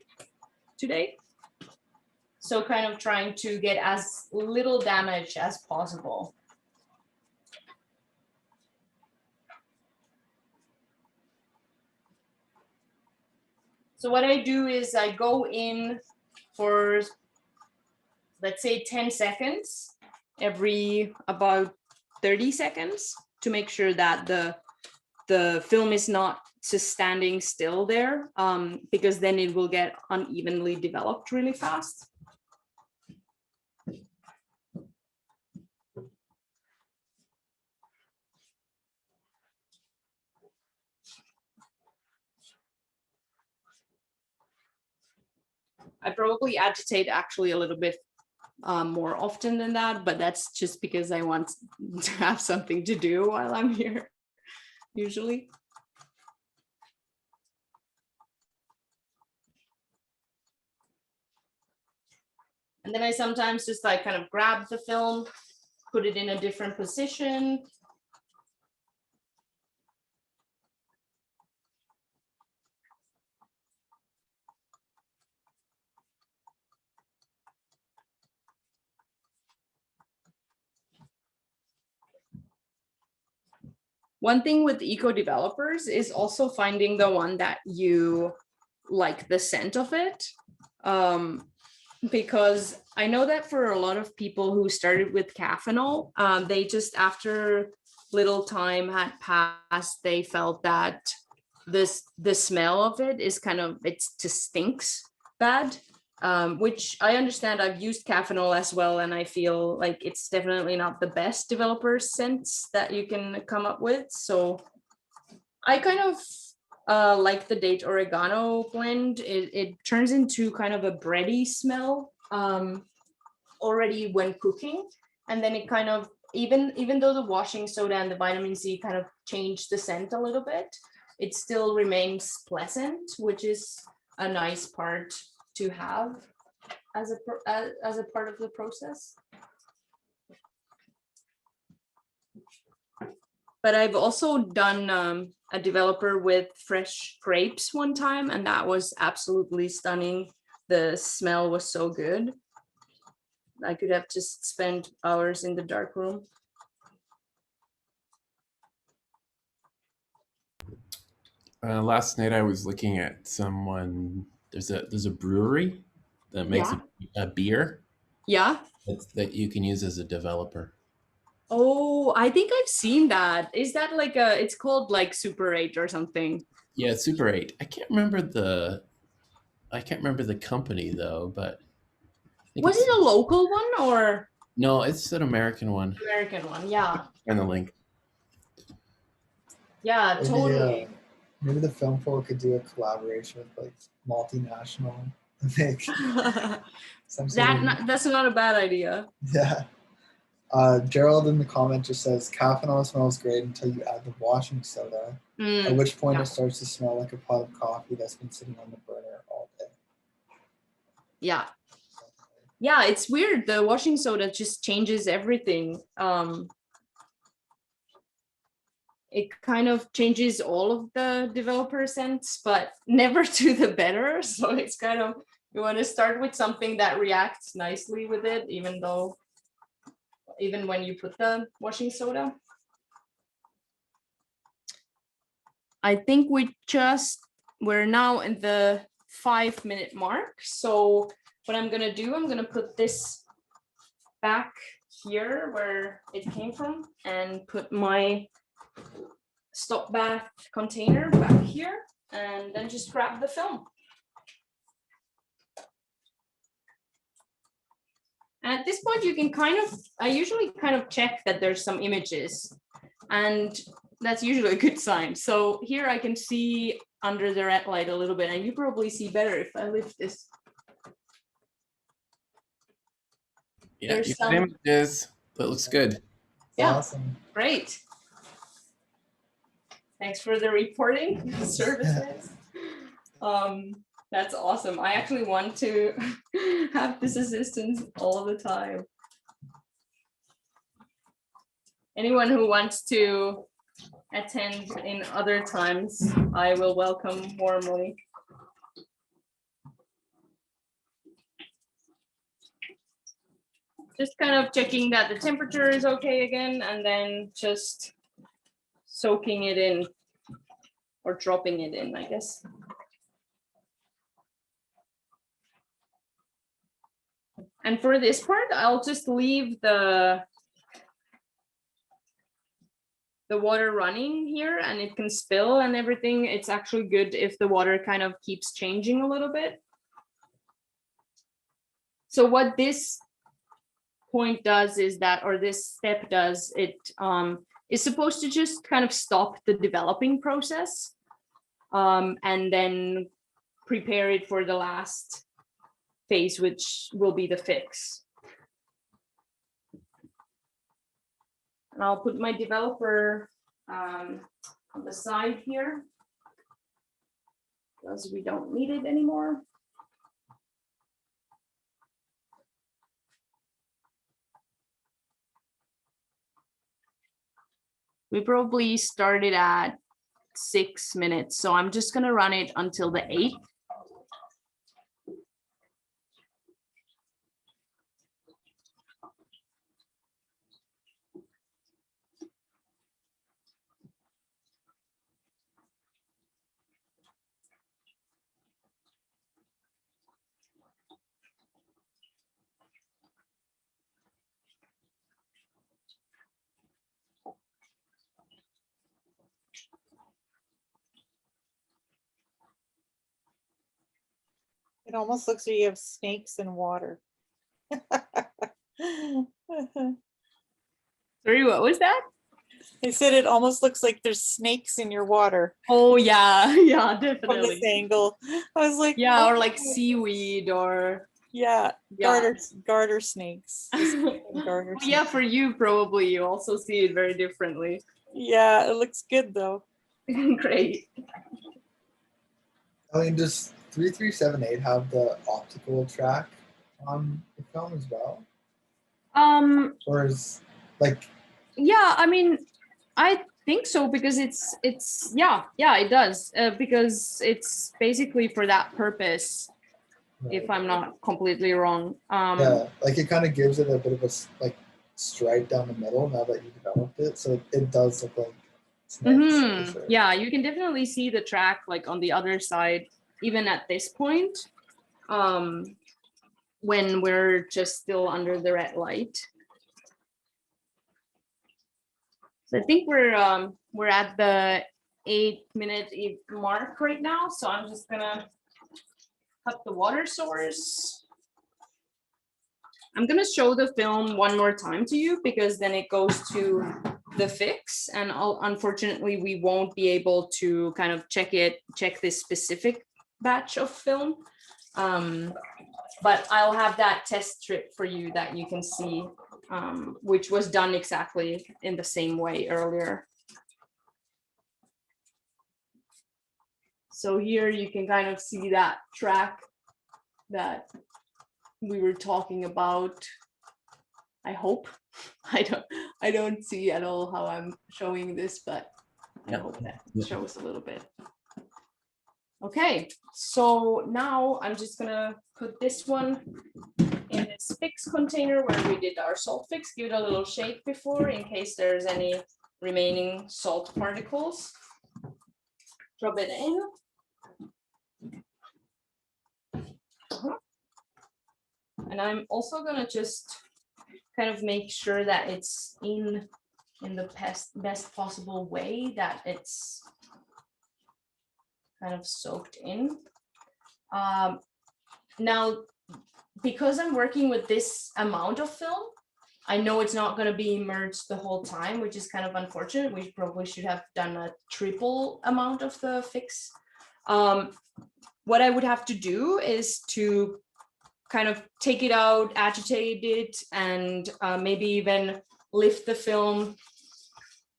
today. So kind of trying to get as little damage as possible. So what I do is I go in for, let's say 10 seconds, every about 30 seconds to make sure that the film is not just standing still there, because then it will get unevenly developed really fast. I probably agitate actually a little bit more often than that, but that's just because I want to have something to do while I'm here, usually. And then I sometimes just like kind of grab the film, put it in a different position. One thing with eco developers is also finding the one that you like the scent of it. Because I know that for a lot of people who started with caffeinol, they just after little time had passed, they felt that the smell of it is kind of, it just stinks bad. Which I understand. I've used caffeinol as well, and I feel like it's definitely not the best developer scents that you can come up with. So I kind of like the date oregano blend. It turns into kind of a bready smell already when cooking, and then it kind of, even though the washing soda and the vitamin C kind of change the scent a little bit, it still remains pleasant, which is a nice part to have as a part of the process. But I've also done a developer with fresh grapes one time, and that was absolutely stunning. The smell was so good. I could have just spent hours in the dark room. Last night I was looking at someone. There's a brewery that makes a beer. Yeah. That you can use as a developer. Oh, I think I've seen that. Is that like it's called like Super 8 or something? Yeah, Super 8. I can't remember the company though, but was it a local one or? No, it's an American one. American one, yeah. And the link. Yeah, Maybe, totally. maybe the Filmpool could do a collaboration with like multinational and make some sort of That's not a bad idea. yeah. Gerald in the comment just says caffeine smells great until you add the washing soda, at which point it starts to smell like a pot of coffee that's been sitting on the burner all day. Yeah. Yeah, it's weird. The washing soda just changes everything. It kind of changes all of the developer scents, but never to the better. So it's kind of, you want to start with something that reacts nicely with it, even when you put the washing soda. I think we're now in the 5-minute mark. So what I'm gonna do, I'm gonna put this back here where it came from and put my stop bath container back here and then just grab the film. And at this point you can I usually kind of check that there's some images, and that's usually a good sign. So here I can see under the red light a little bit, and you probably see better if I lift this. Yeah, you got images. That looks good. Yeah, awesome. Great. Thanks for the reporting services. That's awesome. I actually want to have this assistance all the time. Anyone who wants to attend in other times, I will welcome warmly. Just kind of checking that the temperature is okay again, and then just soaking it in or dropping it in, I guess. And for this part, I'll just leave the water running here, and it can spill and everything. It's actually good if the water kind of keeps changing a little bit. So what this point does is that, or this step does, it is supposed to just kind of stop the developing process and then prepare it for the last phase, which will be the fix. And I'll put my developer on the side here because we don't need it anymore. We probably started at 6 minutes, so I'm just gonna run it until the 8th. It almost looks like you have snakes in water. Sorry, what was that? I said it almost looks like there's snakes in your water. Oh yeah, yeah, definitely. From this angle, I was like, yeah, oh. or like seaweed, or yeah, yeah. garter snakes. Garter snakes. Yeah, for you probably you also see it very differently. Yeah, it looks good though. Great. I mean, does 3378 have the optical track on the film as well? Or is like? Yeah, I mean, I think so, because it's yeah, it does, because it's basically for that purpose. Right. If I'm not completely wrong. Yeah, like it kind of gives it a bit of a like stripe down the middle now that you developed it, so it does look like snakes. Sure. Yeah, you can definitely see the track like on the other side, even at this point, when we're just still under the red light. So I think we're at the 8-minute mark right now. So I'm just gonna cut the water source. I'm gonna show the film one more time to you, because then it goes to the fix, and unfortunately we won't be able to kind of check this specific batch of film. But I'll have that test strip for you that you can see, which was done exactly in the same way earlier. So here you can kind of see that track that we were talking about. I hope. I don't see at all how I'm showing this, but I hope that shows a little bit. Okay, so now I'm just gonna put this one in this fix container where we did our salt fix, give it a little shake before in case there's any remaining salt particles. Drop it in. And I'm also gonna just kind of make sure that it's in the best possible way, that it's kind of soaked in. Now, because I'm working with this amount of film, I know it's not going to be immersed the whole time, which is kind of unfortunate. We probably should have done a triple amount of the fix. What I would have to do is to kind of take it out, agitate it, and maybe even lift the film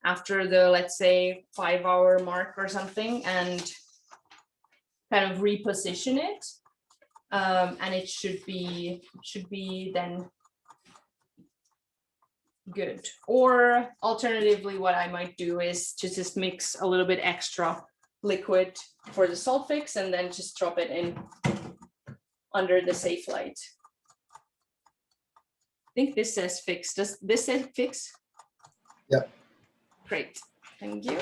after the, let's say, 5-hour mark or something, and kind of reposition it, and it should be then good. Or alternatively, what I might do is to just mix a little bit extra liquid for the salt fix and then just drop it in under the safe light. I think this says fix. Does this say fix? Yep. Great, thank you.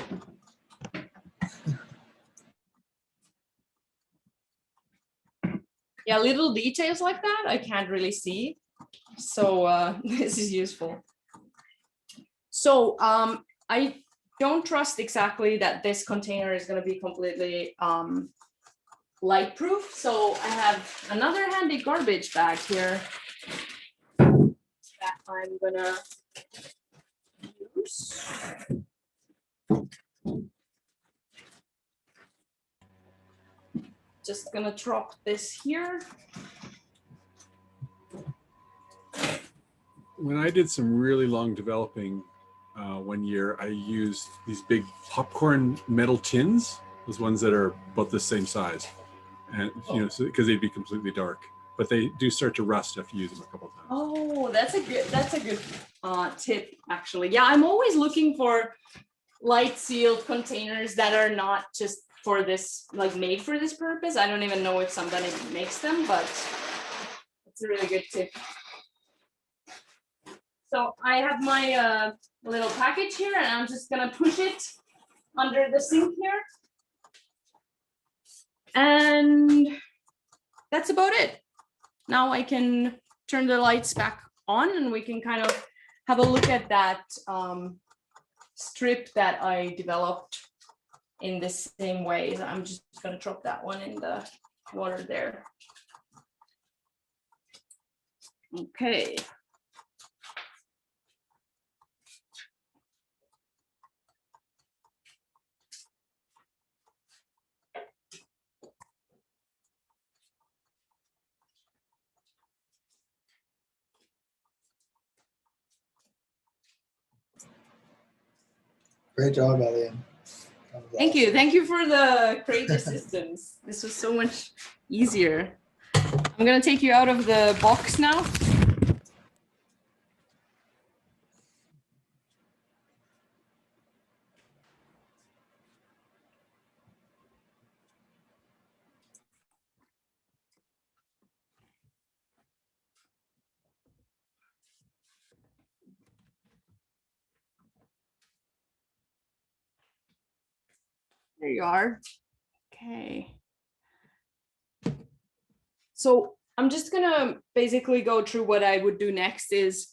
Yeah, little details like that I can't really see, so this is useful. So I don't trust exactly that this container is going to be completely light proof, so I have another handy garbage bag here that I'm gonna use. Just gonna drop this here. When I did some really long developing one year, I used these big popcorn metal tins, those ones that are about the same size, and you know, because they'd be completely dark, but they do start to rust after you use them a couple of times. Oh, that's a good tip, actually. Yeah, I'm always looking for light sealed containers that are not just for this, like made for this purpose. I don't even know if somebody makes them, but it's a really good tip. So I have my little package here, and I'm just gonna push it under the sink here. And that's about it. Now I can turn the lights back on and we can kind of have a look at that strip that I developed in the same way. So I'm just gonna drop that one in the water there. Okay. Great job, Elian. Thank you. Thank you for the great assistance. This was so much easier. I'm gonna take you out of the box now. There you are. Okay. So I'm just gonna basically go through what I would do next is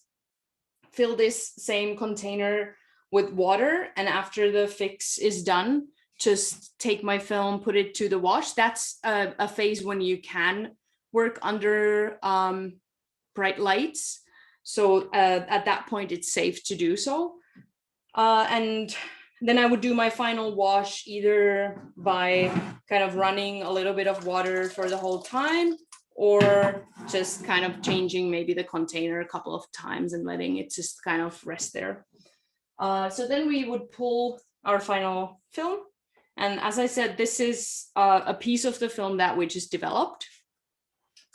fill this same container with water, and after the fix is done, just take my film, put it to the wash. That's a phase when you can work under bright lights. So at that point, it's safe to do so. And then I would do my final wash either by kind of running a little bit of water for the whole time, or just kind of changing maybe the container a couple of times and letting it just kind of rest there. So then we would pull our final film. And as I said, this is a piece of the film that we just developed,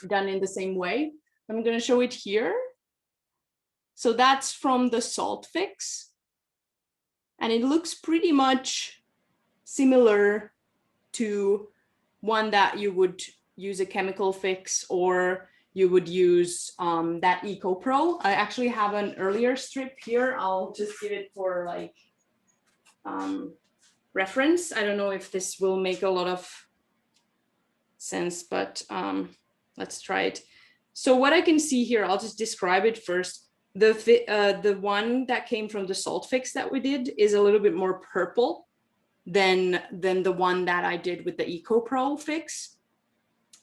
done in the same way. I'm going to show it here. So that's from the salt fix. And it looks pretty much similar to one that you would use a chemical fix, or you would use that Eco Pro. I actually have an earlier strip here. I'll just give it for like reference. I don't know if this will make a lot of sense, but let's try it. So what I can see here, I'll just describe it first. The one that came from the salt fix that we did is a little bit more purple than the one that I did with the Eco Pro fix.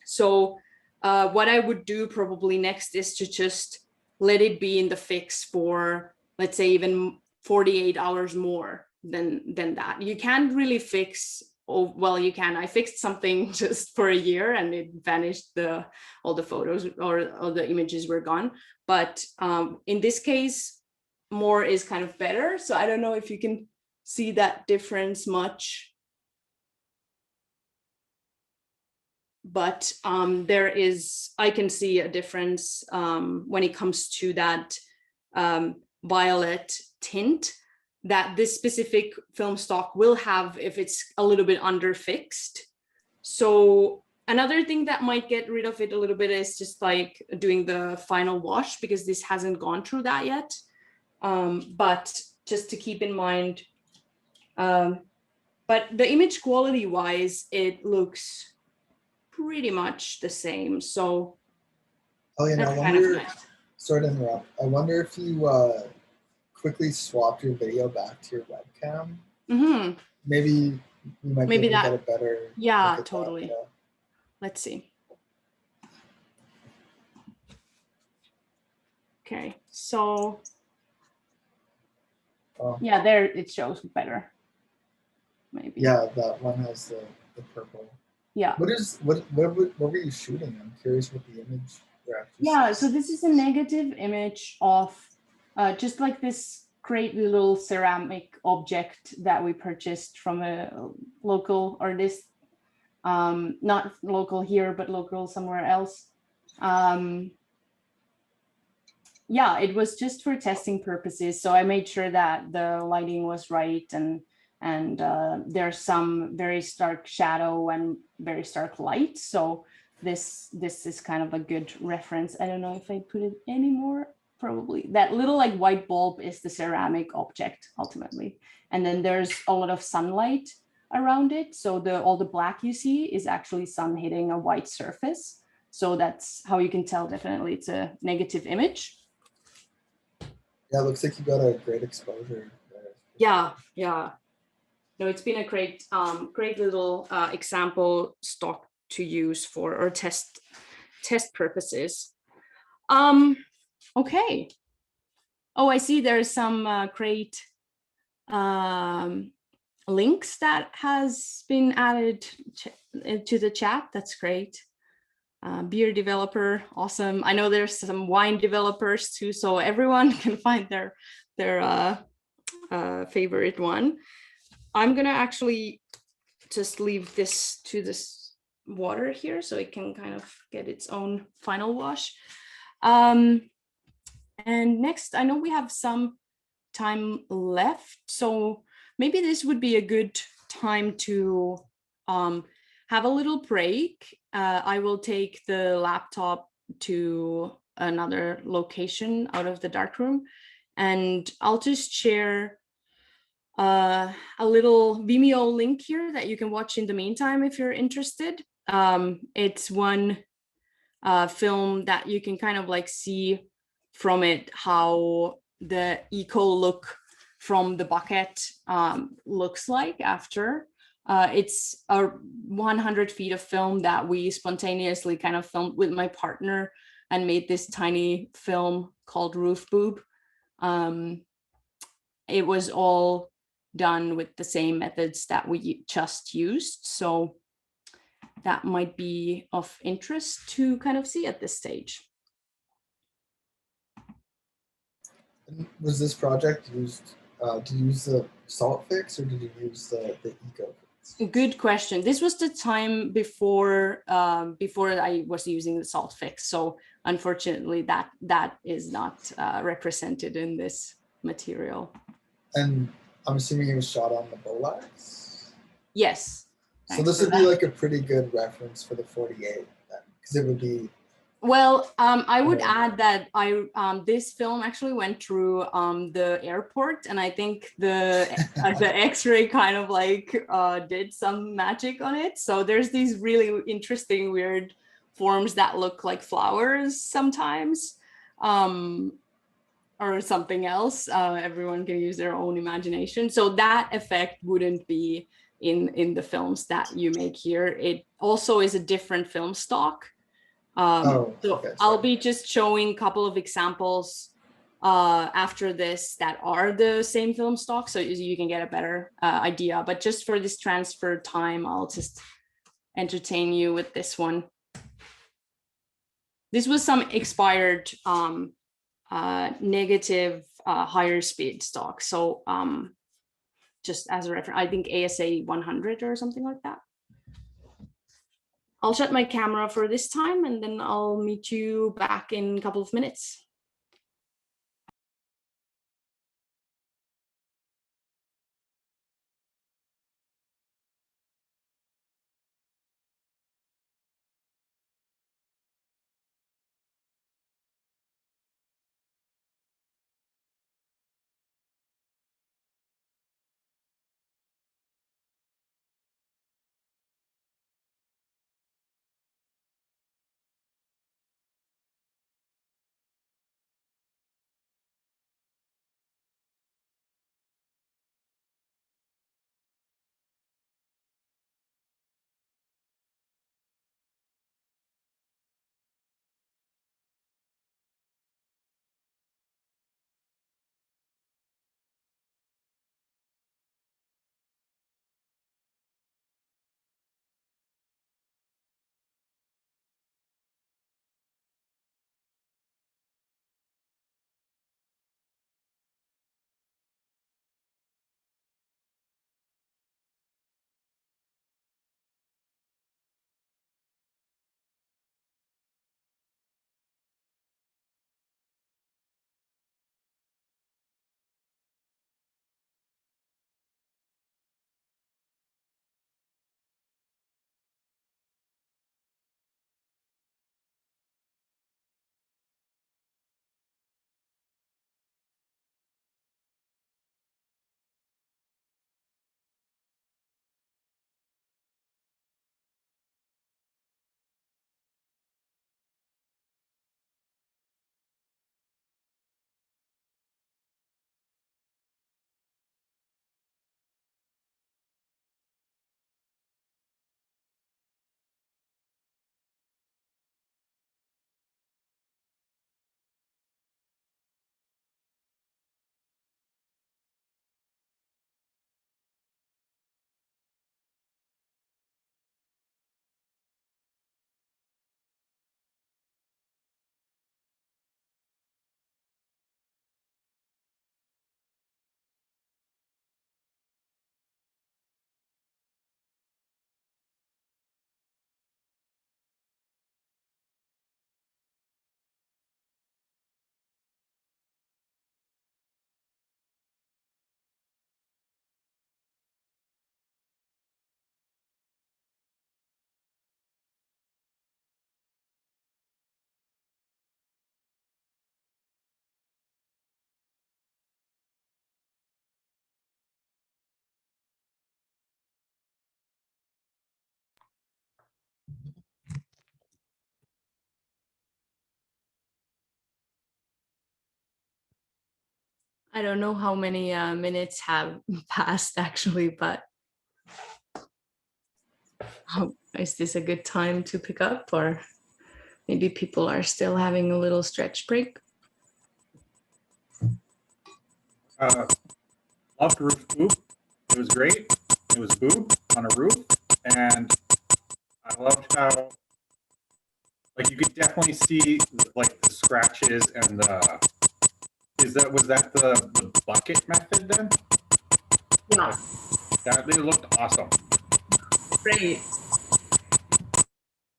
So what I would do probably next is to just let it be in the fix for, let's say, even 48 hours more than that. You can't really fix, oh, well, you can. I fixed something just for a year and it vanished, all the photos or all the images were gone. But in this case, more is kind of better. So I don't know if you can see that difference much. But I can see a difference when it comes to that violet tint that this specific film stock will have if it's a little bit underfixed. So another thing that might get rid of it a little bit is just like doing the final wash, because this hasn't gone through that yet. But just to keep in mind, but the image quality wise, it looks pretty much the same. So Elian, that's I kind of wonder, nice. sorry to interrupt. I wonder if you quickly swapped your video back to your webcam. Mm-hmm. Maybe you might Maybe be able to that- get a better. Yeah, look at totally. that, yeah. Let's see. Okay, so Oh. yeah, there it shows better. Maybe. Yeah, that one has the purple. Yeah. What were you shooting? I'm curious what the image you're actually Yeah, seeing. so this is a negative image of just like this great little ceramic object that we purchased from a local artist, not local here, but local somewhere else. Yeah, it was just for testing purposes. So I made sure that the lighting was right, and there's some very stark shadow and very stark light. So this is kind of a good reference. I don't know if I put it anymore. Probably that little like white bulb is the ceramic object ultimately, and then there's a lot of sunlight around it. So all the black you see is actually sun hitting a white surface. So that's how you can tell definitely it's a negative image. Yeah, it looks like you got a great exposure there. Yeah. No, it's been a great little example stock to use for or test purposes. Okay. Oh, I see there's some great links that has been added to the chat. That's great. Beer developer, awesome. I know there's some wine developers too, so everyone can find their favorite one. I'm gonna actually just leave this to this water here so it can kind of get its own final wash. And next, I know we have some time left, so maybe this would be a good time to have a little break. I will take the laptop to another location out of the darkroom, and I'll just share a little Vimeo link here that you can watch in the meantime if you're interested. It's one film that you can kind of like see from it how the eco look from the bucket looks like after. It's a 100 feet of film that we spontaneously kind of filmed with my partner and made this tiny film called Roof Boob. it was all done with the same methods that we just used. So that might be of interest to kind of see at this stage. Was this project used, did you use the salt fix or did you use the eco fix? Good question. This was the time before before I was using the salt fix. So unfortunately that is not represented in this material. And I'm assuming it was shot on the Bolax? Yes. So this would be like a pretty good reference for the 48 then, because it would be. Well, I would add that this film actually went through the airport, and I think the X-ray kind of like did some magic on it. So there's these really interesting, weird forms that look like flowers sometimes, or something else. Everyone can use their own imagination. So that effect wouldn't be in the films that you make here. It also is a different film stock. Okay, I'll be just showing a couple of examples after this that are the same film stock, so you can get a better idea. But just for this transfer time, I'll just entertain you with this one. This was some expired negative higher speed stock. So just as a reference, I think ASA 100 or something like that. I'll shut my camera for this time and then I'll meet you back in a couple of minutes. I don't know how many minutes have passed actually, but is this a good time to pick up, or maybe people are still having a little stretch break? loved Roof Boob. It was great. It was boob on a roof, and I loved how, like, you could definitely see like the scratches and the. Was that the bucket method then? Yeah, That they looked awesome. great.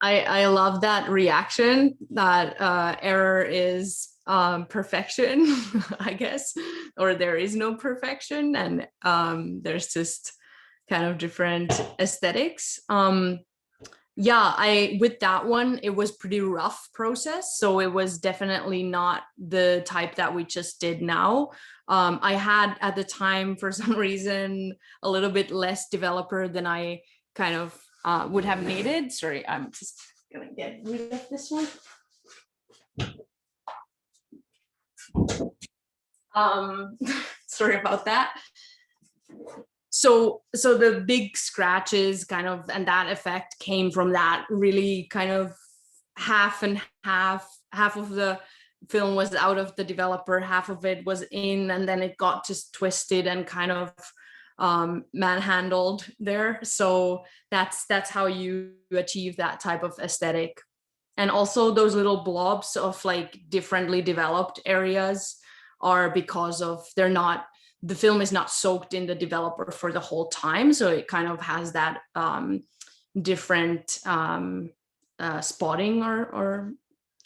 I love that reaction, that error is perfection, I guess, or there is no perfection, and there's just kind of different aesthetics. Yeah, with that one, it was pretty rough process, so it was definitely not the type that we just did now. I had at the time, for some reason, a little bit less developer than I kind of would have needed. Sorry, I'm just gonna get rid of this one. Sorry about that. So the big scratches kind of, and that effect came from that really kind of half and half of the film was out of the developer, half of it was in, and then it got just twisted and kind of manhandled there. So that's how you achieve that type of aesthetic. And also those little blobs of like differently developed areas are because of the film is not soaked in the developer for the whole time, so it kind of has that different spotting or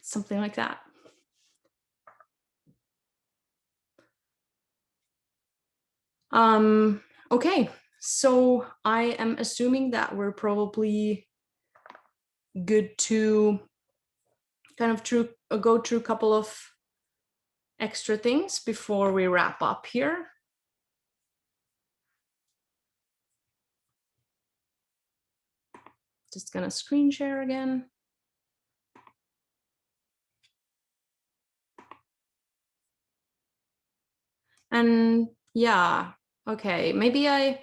something like that. Okay, so I am assuming that we're probably good to kind of go through a couple of extra things before we wrap up here. Just gonna screen share again. And yeah, okay, maybe I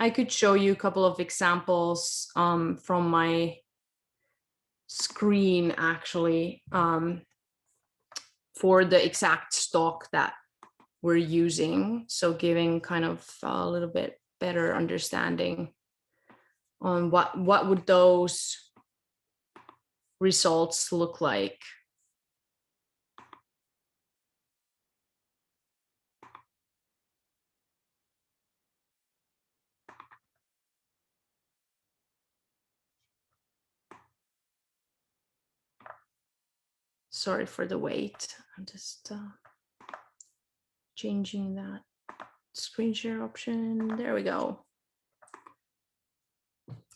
could show you a couple of examples from my screen actually, for the exact stock that we're using. So giving kind of a little bit better understanding on what would those results look like. Sorry for the wait. I'm just changing that screen share option. There we go.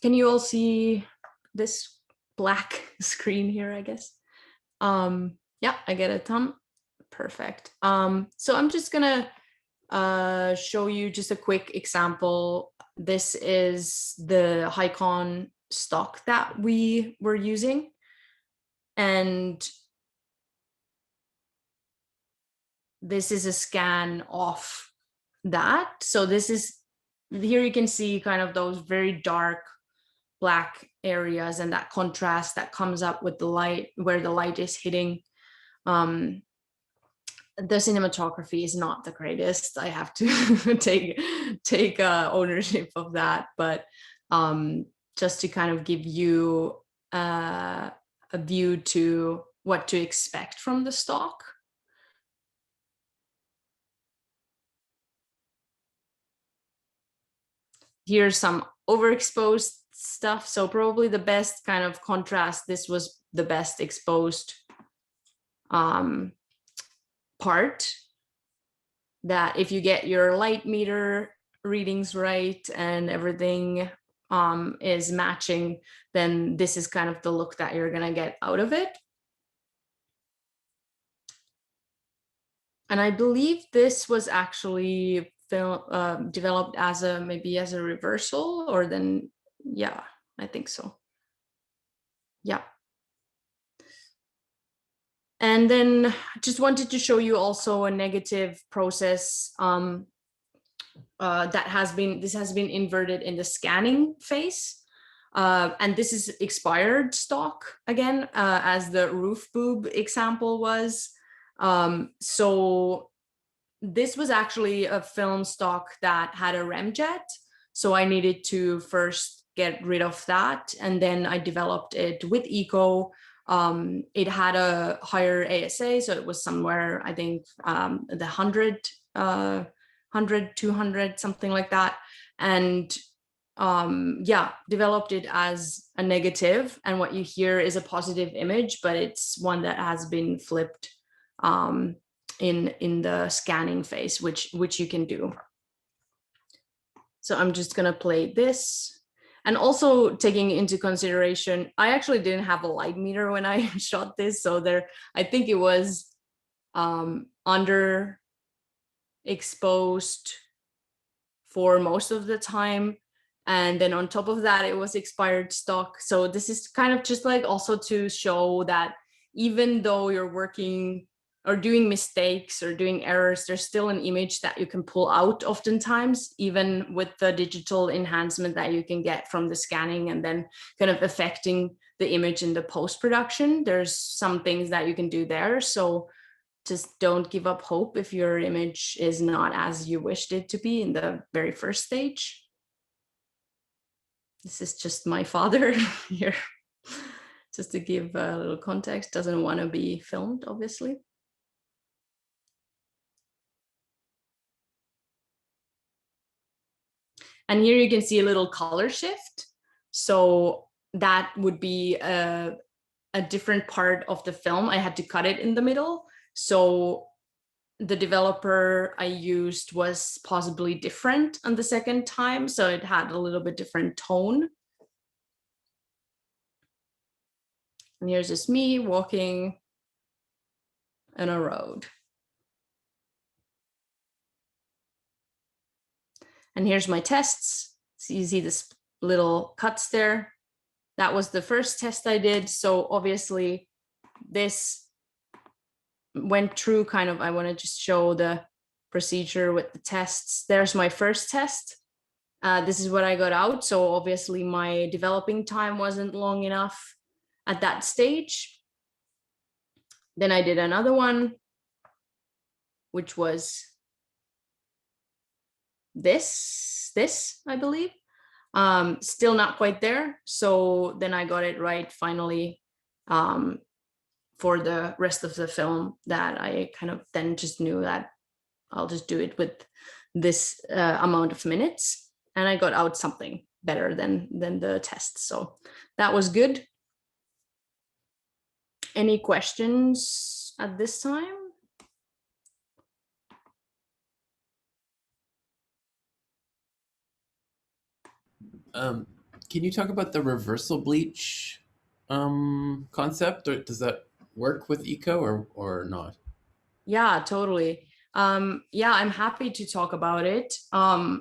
Can you all see this black screen here, I guess? Yeah, I get a thumb. Perfect. So I'm just gonna show you just a quick example. This is the Hycon stock that we were using. And this is a scan of that. So this is, here you can see kind of those very dark black areas and that contrast that comes up with the light, where the light is hitting. The cinematography is not the greatest. I have to take ownership of that, but just to kind of give you a view to what to expect from the stock. Here's some overexposed stuff. So probably the best kind of contrast, this was the best exposed part, that if you get your light meter readings right and everything is matching, then this is kind of the look that you're gonna get out of it. And I believe this was actually developed as maybe as a reversal, or then, yeah, I think so. Yeah. And then I just wanted to show you also a negative process that has been inverted in the scanning phase. And this is expired stock again, as the roof boob example was. So this was actually a film stock that had a ramjet. So I needed to first get rid of that. And then I developed it with eco. It had a higher ASA. So it was somewhere, I think, the 100, 200, something like that. And yeah, developed it as a negative. And what you hear is a positive image, but it's one that has been flipped in the scanning phase, which you can do. So I'm just gonna play this. And also taking into consideration, I actually didn't have a light meter when I shot this. So I think it was underexposed for most of the time. And then on top of that, it was expired stock. So this is kind of just like also to show that even though you're working or doing mistakes or doing errors, there's still an image that you can pull out oftentimes, even with the digital enhancement that you can get from the scanning and then kind of affecting the image in the post-production. There's some things that you can do there. So just don't give up hope if your image is not as you wished it to be in the very first stage. This is just my father here, just to give a little context. Doesn't want to be filmed, obviously. And here you can see a little color shift. So that would be a different part of the film. I had to cut it in the middle. So the developer I used was possibly different on the second time. So it had a little bit different tone. And here's just me walking on a road. And here's my tests. So you see this little cuts there. That was the first test I did. So obviously this went through kind of, I want to just show the procedure with the tests. There's my first test. This is what I got out. So obviously my developing time wasn't long enough at that stage. Then I did another one, which was this, I believe. Still not quite there. So then I got it right finally for the rest of the film, that I kind of then just knew that I'll just do it with this amount of minutes. And I got out something better than the test. So that was good. Any questions at this time? Can you talk about the reversal bleach concept, or does that work with eco or not? Yeah, totally. Yeah, I'm happy to talk about it. I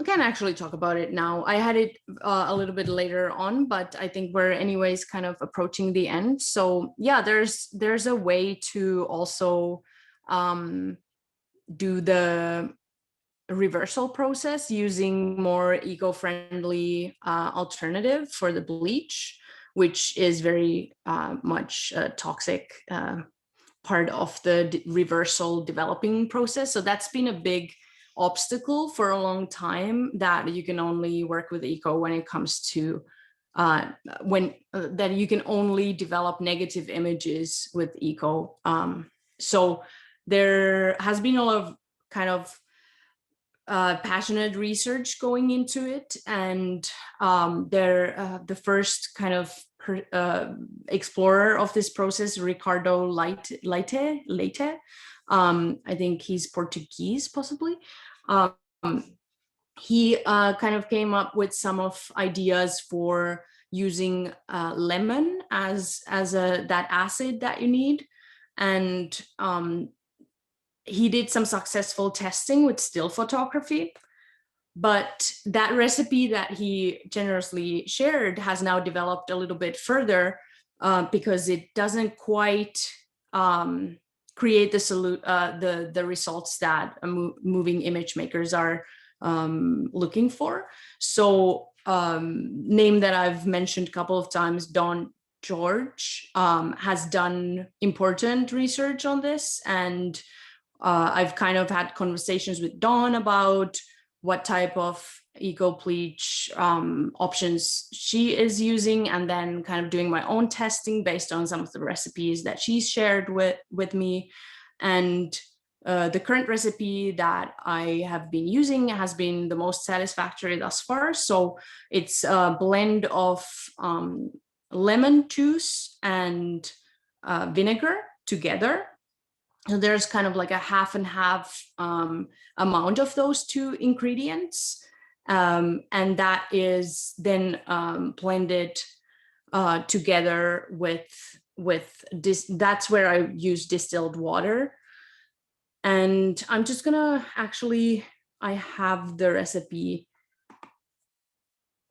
can actually talk about it now. I had it a little bit later on, but I think we're anyways kind of approaching the end. So yeah, there's a way to also do the reversal process using more eco-friendly alternative for the bleach, which is very much a toxic part of the reversal developing process. So that's been a big obstacle for a long time, that you can only work with eco when it comes to that you can only develop negative images with eco. So there has been a lot of kind of passionate research going into it, and the first kind of explorer of this process, Ricardo Leite, I think he's Portuguese, possibly. He kind of came up with some of ideas for using lemon as that acid that you need, and he did some successful testing with still photography. But that recipe that he generously shared has now developed a little bit further because it doesn't quite create the results that moving image makers are looking for. So name that I've mentioned a couple of times, Don George has done important research on this, and I've kind of had conversations with Dawn about what type of eco bleach options she is using, and then kind of doing my own testing based on some of the recipes that she's shared with me. And the current recipe that I have been using has been the most satisfactory thus far. So it's a blend of lemon juice and vinegar together. So there's kind of like a half and half amount of those two ingredients. And that is then blended together with this. That's where I use distilled water. And I'm just gonna I have the recipe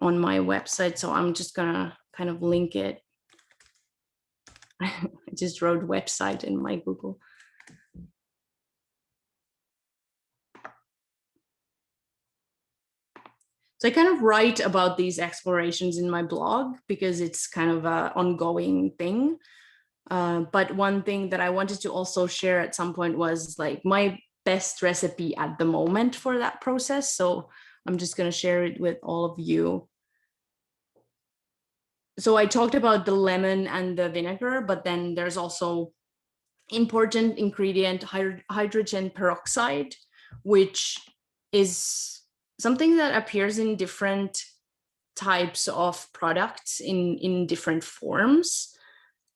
on my website, so I'm just gonna kind of link it. I just wrote website in my Google. So I kind of write about these explorations in my blog because it's kind of an ongoing thing. But one thing that I wanted to also share at some point was like my best recipe at the moment for that process. So I'm just going to share it with all of you. So I talked about the lemon and the vinegar, but then there's also important ingredient, hydrogen peroxide, which is something that appears in different types of products in different forms.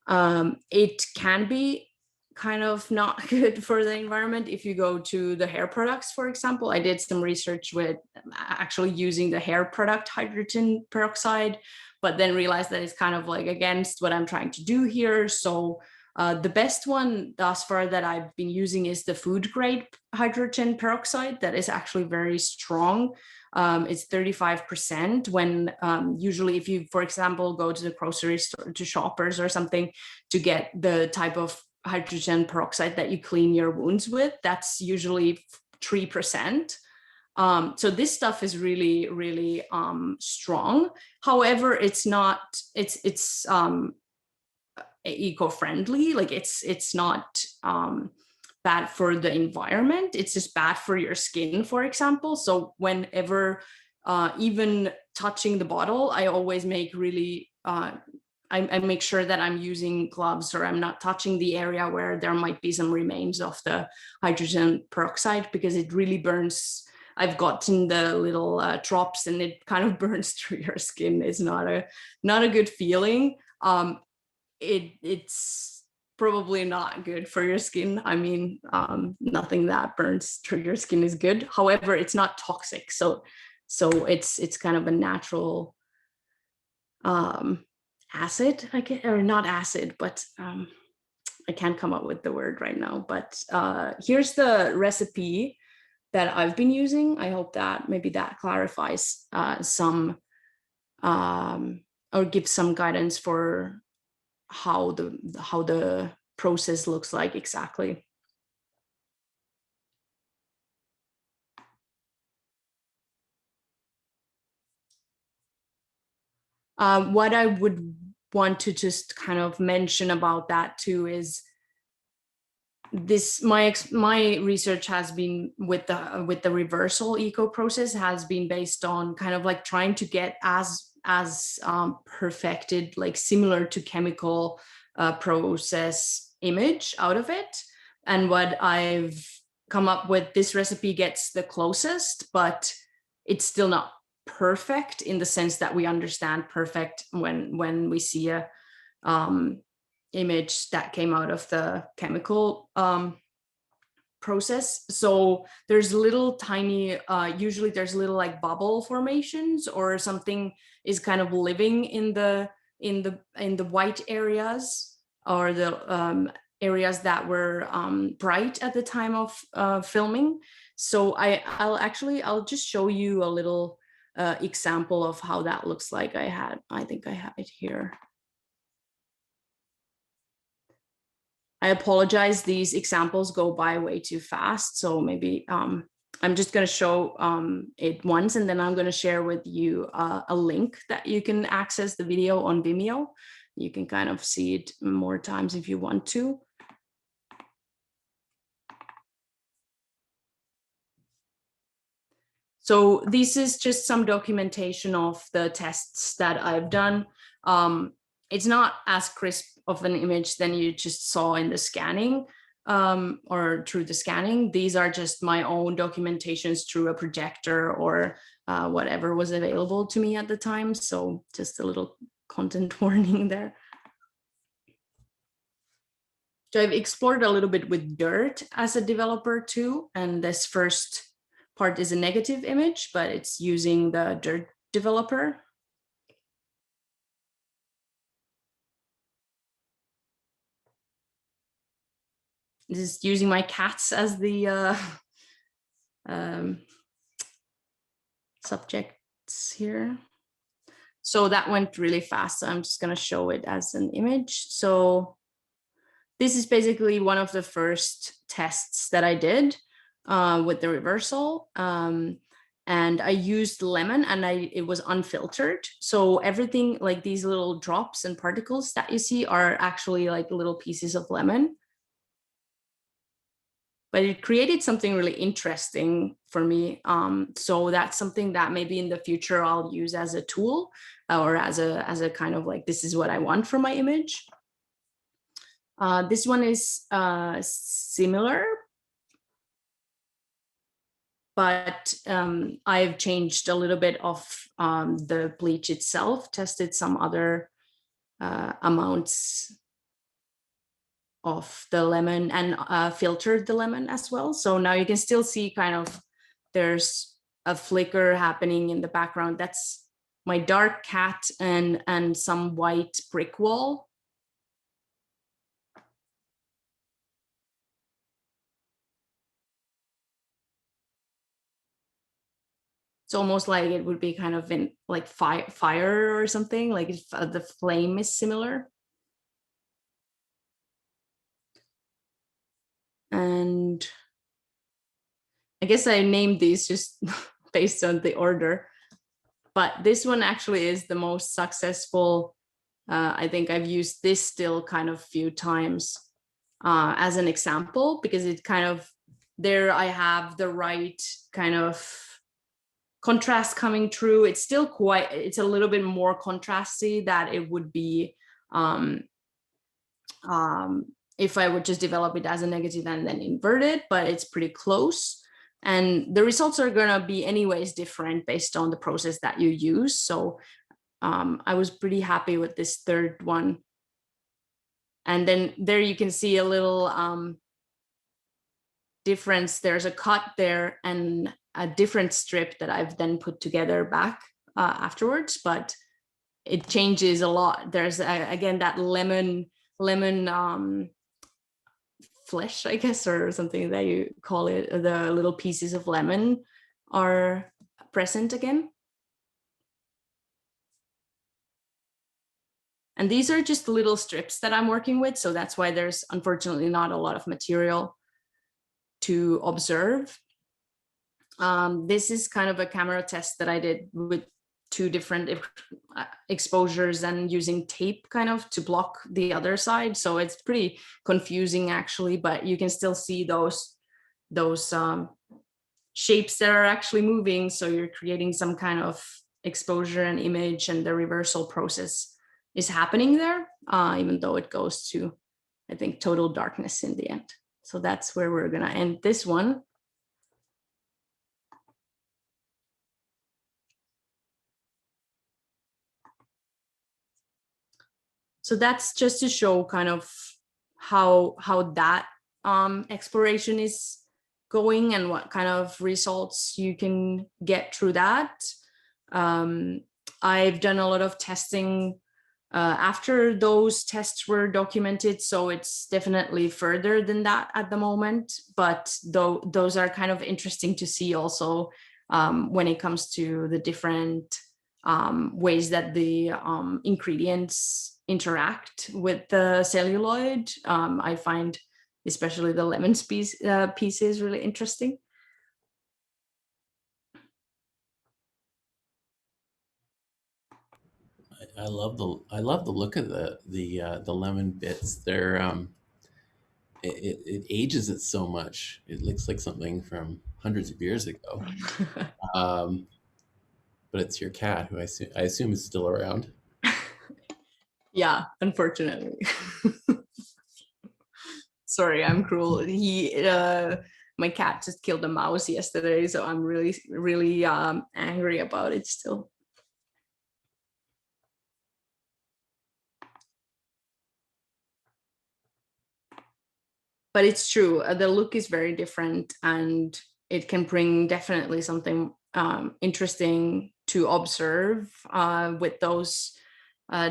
It can be kind of not good for the environment if you go to the hair products, for example. I did some research with actually using the hair product hydrogen peroxide, but then realized that it's kind of like against what I'm trying to do here. So the best one thus far that I've been using is the food grade hydrogen peroxide that is actually very strong. It's 35% when usually if you, for example, go to the grocery store to Shoppers or something to get the type of hydrogen peroxide that you clean your wounds with, that's usually 3%. So this stuff is really, really strong. However, it's not, it's eco-friendly, like it's not bad for the environment, it's just bad for your skin, for example. So whenever even touching the bottle, I always make really I make sure that I'm using gloves or I'm not touching the area where there might be some remains of the hydrogen peroxide, because it really burns. I've gotten the little drops and it kind of burns through your skin. It's not a good feeling. It's probably not good for your skin. I mean, nothing that burns through your skin is good. However, it's not toxic. So it's kind of a natural acid, I guess, or not acid, but I can't come up with the word right now. But here's the recipe that I've been using. I hope that maybe that clarifies some or gives some guidance for how the process looks like exactly. What I would want to just kind of mention about that too is this, my research has been with the reversal eco process has been based on kind of like trying to get as perfected, like similar to chemical process image out of it. And what I've come up with, this recipe gets the closest, but it's still not perfect in the sense that we understand perfect when we see a image that came out of the chemical process. So there's little tiny, usually there's little like bubble formations or something is kind of living in the white areas or the areas that were bright at the time of filming. So I'll just show you a little example of how that looks like. I think I have it here. I apologize, these examples go by way too fast. So maybe I'm just going to show it once, and then I'm going to share with you a link that you can access the video on Vimeo. you can kind of see it more times if you want to. So this is just some documentation of the tests that I've done. It's not as crisp of an image than you just saw in the scanning or through the scanning. These are just my own documentations through a projector or whatever was available to me at the time. So just a little content warning there. So I've explored a little bit with dirt as a developer too. And this first part is a negative image, but it's using the dirt developer. This is using my cats as the subjects here. So that went really fast. So I'm just going to show it as an image. So this is basically one of the first tests that I did with the reversal. And I used lemon and it was unfiltered. So everything like these little drops and particles that you see are actually like little pieces of lemon. But it created something really interesting for me. So that's something that maybe in the future I'll use as a tool or as a kind of like, this is what I want for my image. This one is similar, but I've changed a little bit of the bleach itself, tested some other amounts of the lemon and filtered the lemon as well. So now you can still see kind of there's a flicker happening in the background. That's my dark cat and some white brick wall. It's almost like it would be kind of in like fire or something, like if the flame is similar. And I guess I named these just based on the order, but this one actually is the most successful. I think I've used this still kind of few times as an example, because it kind of, there I have the right kind of contrast coming through. It's still quite, it's a little bit more contrasty that it would be if I would just develop it as a negative and then invert it, but it's pretty close. And the results are going to be anyways different based on the process that you use. So I was pretty happy with this third one. And then there you can see a little difference. There's a cut there and a different strip that I've then put together back afterwards, but it changes a lot. There's again that lemon flesh, I guess, or something that you call it. The little pieces of lemon are present again. And these are just little strips that I'm working with. So that's why there's unfortunately not a lot of material to observe. This is kind of a camera test that I did with 2 different exposures and using tape kind of to block the other side. So it's pretty confusing actually, but you can still see those shapes that are actually moving. So you're creating some kind of exposure and image, and the reversal process is happening there, even though it goes to, I think, total darkness in the end. So that's where we're gonna end this one. So that's just to show kind of how that exploration is going and what kind of results you can get through that. I've done a lot of testing after those tests were documented, so it's definitely further than that at the moment, but those are kind of interesting to see also when it comes to the different ways that the ingredients interact with the celluloid. I find especially the lemon pieces really interesting. I love the look of the lemon bits. They're it ages it so much. It looks like something from hundreds of years ago. Um, but it's your cat, who I assume is still around. Yeah, unfortunately. Sorry, I'm cruel. My cat just killed a mouse yesterday, so I'm really angry about it still. But it's true, the look is very different, and it can bring definitely something interesting to observe with those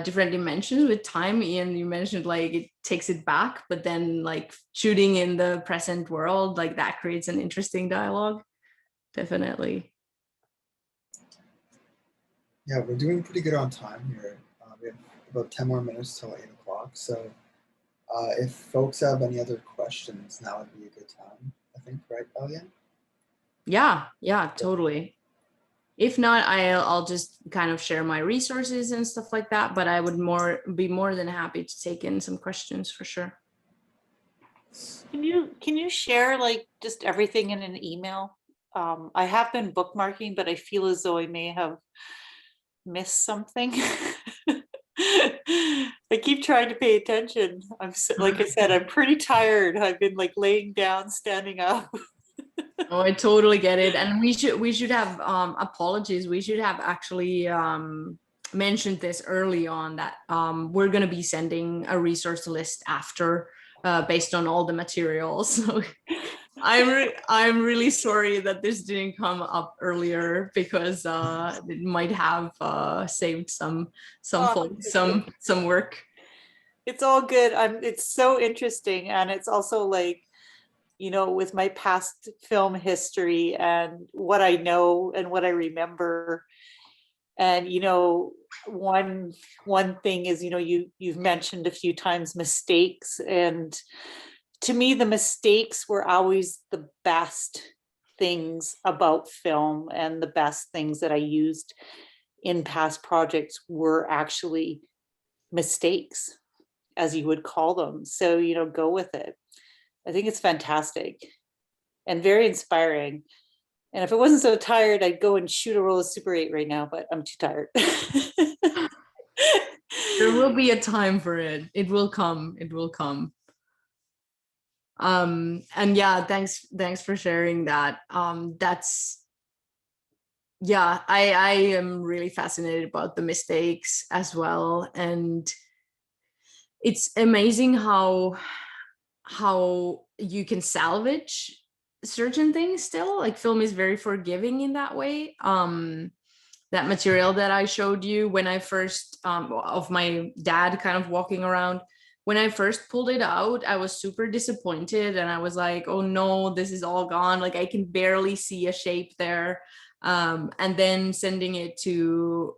different dimensions with time. Ian, you mentioned like it takes it back, but then like shooting in the present world, like that creates an interesting dialogue. Definitely. Yeah, we're doing pretty good on time here. We have about 10 more minutes till 8 o'clock. So if folks have any other questions, now would be a good time, I think, right, Elian? Yeah, totally. If not, I'll just kind of share my resources and stuff like that, but I would be more than happy to take in some questions for sure. Can you share like just everything in an email? I have been bookmarking, but I feel as though I may have missed something. I keep trying to pay attention. Like I said, I'm pretty tired. I've been like laying down, standing up. Oh, I totally get it. And we should have apologies. We should have actually mentioned this early on, that we're going to be sending a resource list after based on all the materials. So I'm really sorry that this didn't come up earlier, because it might have saved some folks some work. It's all good. It's so interesting, and it's also like, you know, with my past film history and what I know and what I remember. And, you know, one thing is, you know, you've mentioned a few times mistakes. And to me, the mistakes were always the best things about film, and the best things that I used in past projects were actually mistakes, as you would call them. So, you know, go with it. I think it's fantastic and very inspiring. And if I wasn't so tired, I'd go and shoot a roll of Super 8 right now, but I'm too tired. There will be a time for it. It will come. It will come. And yeah, thanks for sharing that. Yeah, I am really fascinated about the mistakes as well. And it's amazing how you can salvage certain things still. Like film is very forgiving in that way. That material that I showed you when I first of my dad kind of walking around, when I first pulled it out, I was super disappointed, and I was like, oh no, this is all gone. Like I can barely see a shape there. And then sending it to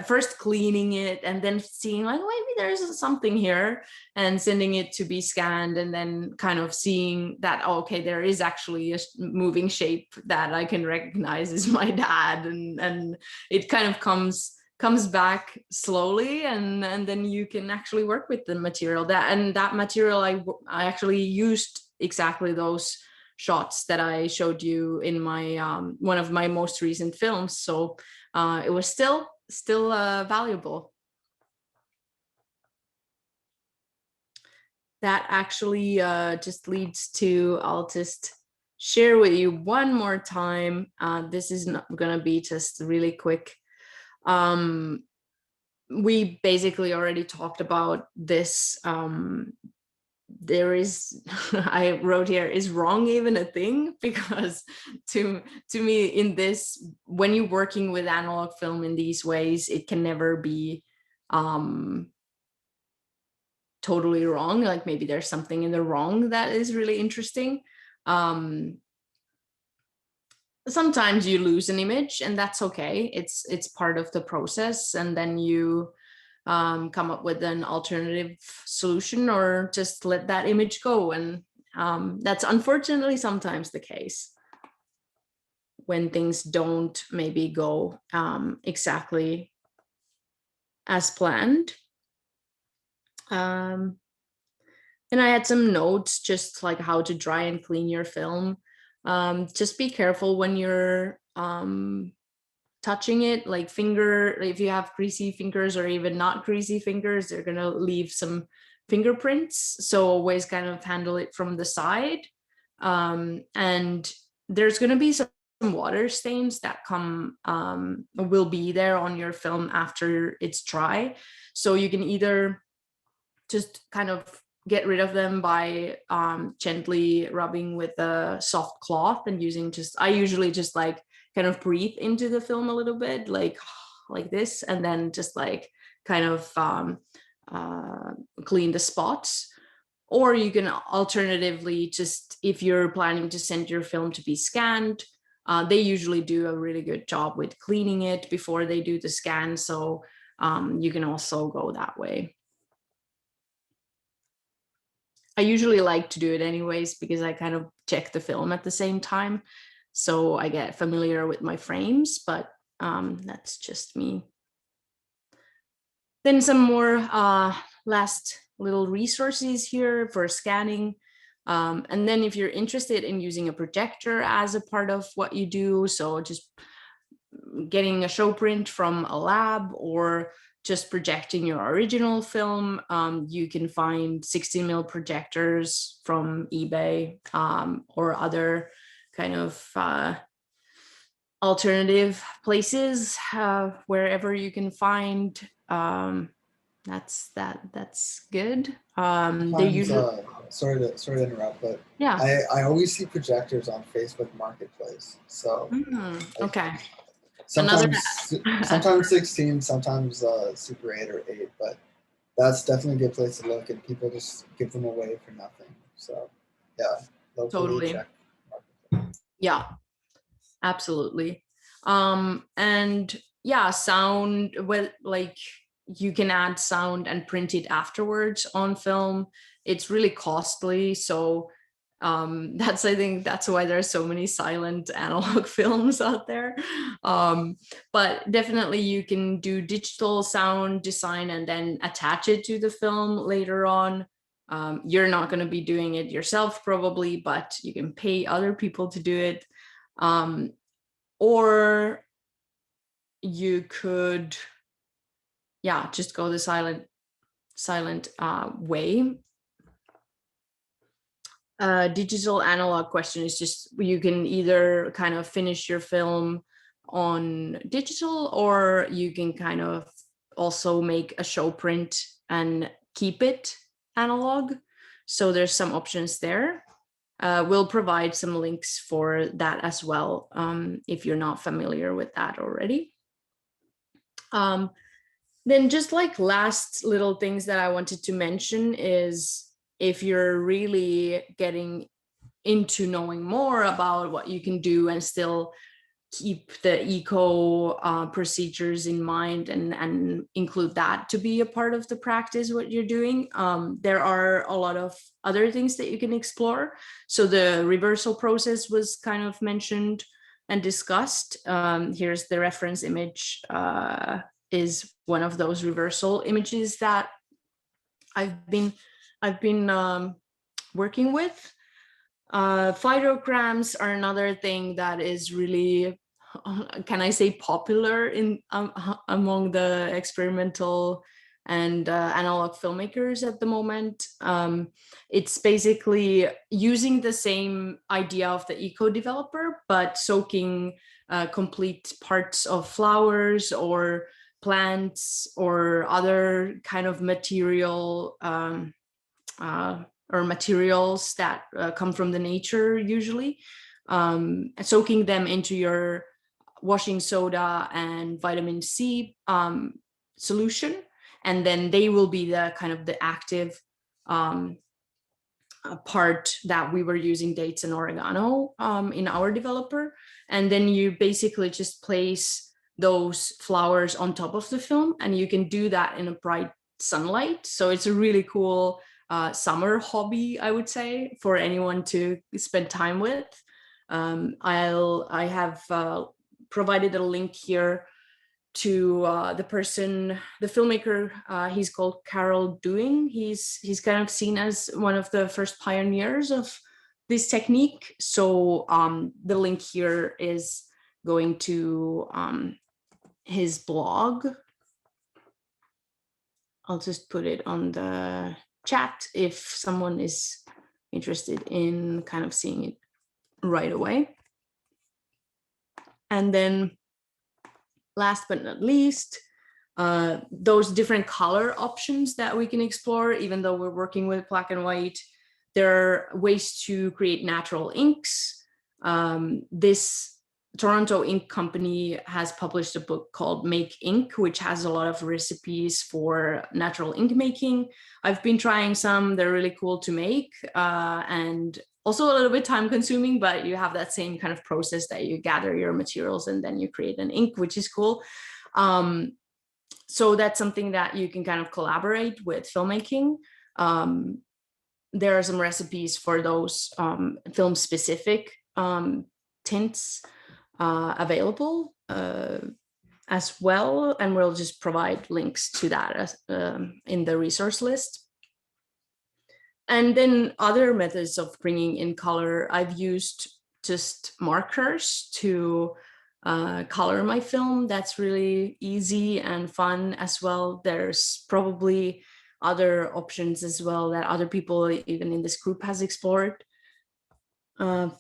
first cleaning it, and then seeing like maybe there's something here, and sending it to be scanned, and then kind of seeing that, oh, okay, there is actually a moving shape that I can recognize as my dad, and it kind of comes back slowly, and then you can actually work with the material. That material I actually used exactly those shots that I showed you in my one of my most recent films, so it was still valuable. That actually just leads to, I'll just share with you one more time. This is not going to be just really quick. We basically already talked about this. There is, I wrote here, is wrong even a thing? Because to me, in this, when you're working with analog film in these ways, it can never be totally wrong. Like maybe there's something in the wrong that is really interesting. Sometimes you lose an image, and that's okay. It's part of the process, and then you come up with an alternative solution, or just let that image go. And that's unfortunately sometimes the case when things don't maybe go exactly as planned. And I had some notes, just like how to dry and clean your film. Just be careful when you're touching it, like if you have greasy fingers or even not greasy fingers, they're gonna leave some fingerprints. So always kind of handle it from the side. And there's gonna be some water stains that will be there on your film after it's dry. So you can either just kind of get rid of them by gently rubbing with a soft cloth and I usually just like kind of breathe into the film a little bit, like this, and then just like kind of clean the spots. Or you can alternatively, just if you're planning to send your film to be scanned, they usually do a really good job with cleaning it before they do the scan. So you can also go that way. I usually like to do it anyways, because I kind of check the film at the same time. So I get familiar with my frames, but that's just me. Then some more last little resources here for scanning. And then if you're interested in using a projector as a part of what you do, so just getting a show print from a lab or just projecting your original film, you can find 16mm projectors from eBay or other kind of alternative places, wherever you can find. That's good. They usually sorry to interrupt, but yeah. I always see projectors on Facebook Marketplace. So okay. Sometimes 16, sometimes Super 8 or 8, but that's definitely a good place to look, and people just give them away for nothing. So yeah, totally check. Yeah, absolutely. And yeah, sound, well, like you can add sound and print it afterwards on film. It's really costly, so I think that's why there are so many silent analog films out there. But definitely you can do digital sound design and then attach it to the film later on. You're not going to be doing it yourself probably, but you can pay other people to do it. Or you could, just go the silent way. Digital analog question is just, you can either kind of finish your film on digital, or you can kind of also make a show print and keep it analog. So there's some options there. We'll provide some links for that as well, if you're not familiar with that already. Then just like last little things that I wanted to mention is, if you're really getting into knowing more about what you can do and still keep the eco procedures in mind and include that to be a part of the practice, what you're doing, there are a lot of other things that you can explore. So the reversal process was kind of mentioned and discussed. Here's the reference image, is one of those reversal images that I've been working with. Phytocrams are another thing that is really, can I say, popular in among the experimental and analog filmmakers at the moment. It's basically using the same idea of the eco developer, but soaking complete parts of flowers or plants or other kind of material or materials that come from the nature usually, soaking them into your washing soda and vitamin C solution, and then they will be the kind of the active part that we were using dates and oregano in our developer. And then you basically just place those flowers on top of the film, and you can do that in a bright sunlight. So it's a really cool summer hobby, I would say, for anyone to spend time with. I have provided a link here to the person, the filmmaker. He's called Carol Doing. He's kind of seen as one of the first pioneers of this technique. So the link here is going to his blog. I'll just put it on the chat if someone is interested in kind of seeing it right away. And then last but not least, those different color options that we can explore, even though we're working with black and white, there are ways to create natural inks. This Toronto ink company has published a book called Make Ink, which has a lot of recipes for natural ink making. I've been trying some, they're really cool to make, and also a little bit time consuming, but you have that same kind of process that you gather your materials and then you create an ink, which is cool. So that's something that you can kind of collaborate with filmmaking. There are some recipes for those film specific tints available as well, and we'll just provide links to that as, in the resource list. And then other methods of bringing in color, I've used just markers to color my film. That's really easy and fun as well. There's probably other options as well that other people even in this group has explored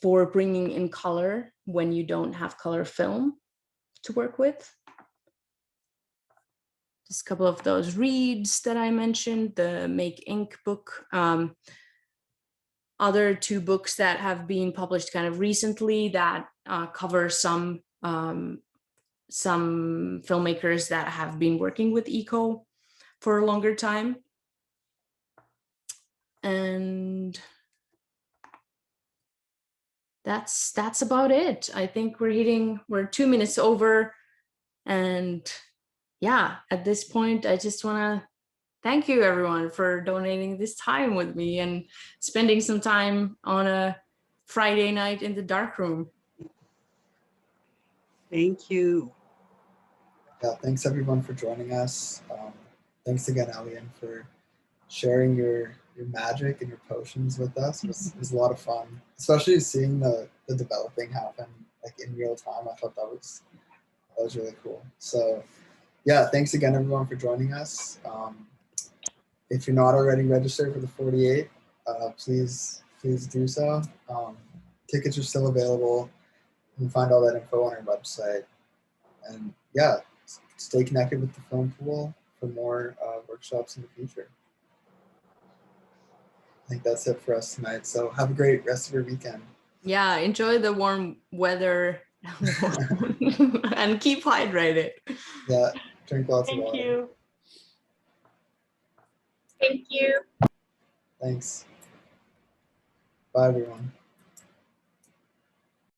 for bringing in color when you don't have color film to work with. Just a couple of those reads that I mentioned, the Make Ink book. Other two books that have been published kind of recently that cover some filmmakers that have been working with eco for a longer time. And that's about it. I think we're 2 minutes over. And yeah, at this point, I just want to thank you everyone for donating this time with me and spending some time on a Friday night in the darkroom. Thank you. Yeah, thanks everyone for joining us. Thanks again, Elian, for sharing your magic and your potions with us. It was a lot of fun, especially seeing the developing happen like in real time. I thought that was really cool. So yeah, thanks again everyone for joining us. If you're not already registered for the 48, please do so. Tickets are still available. You can find all that info on our website. And yeah, stay connected with the Filmpool for more workshops in the future. I think that's it for us tonight. So have a great rest of your weekend. Yeah, enjoy the warm weather and keep hydrated. Yeah, drink lots of Thank water. you. Thank you. Thanks. Bye, everyone.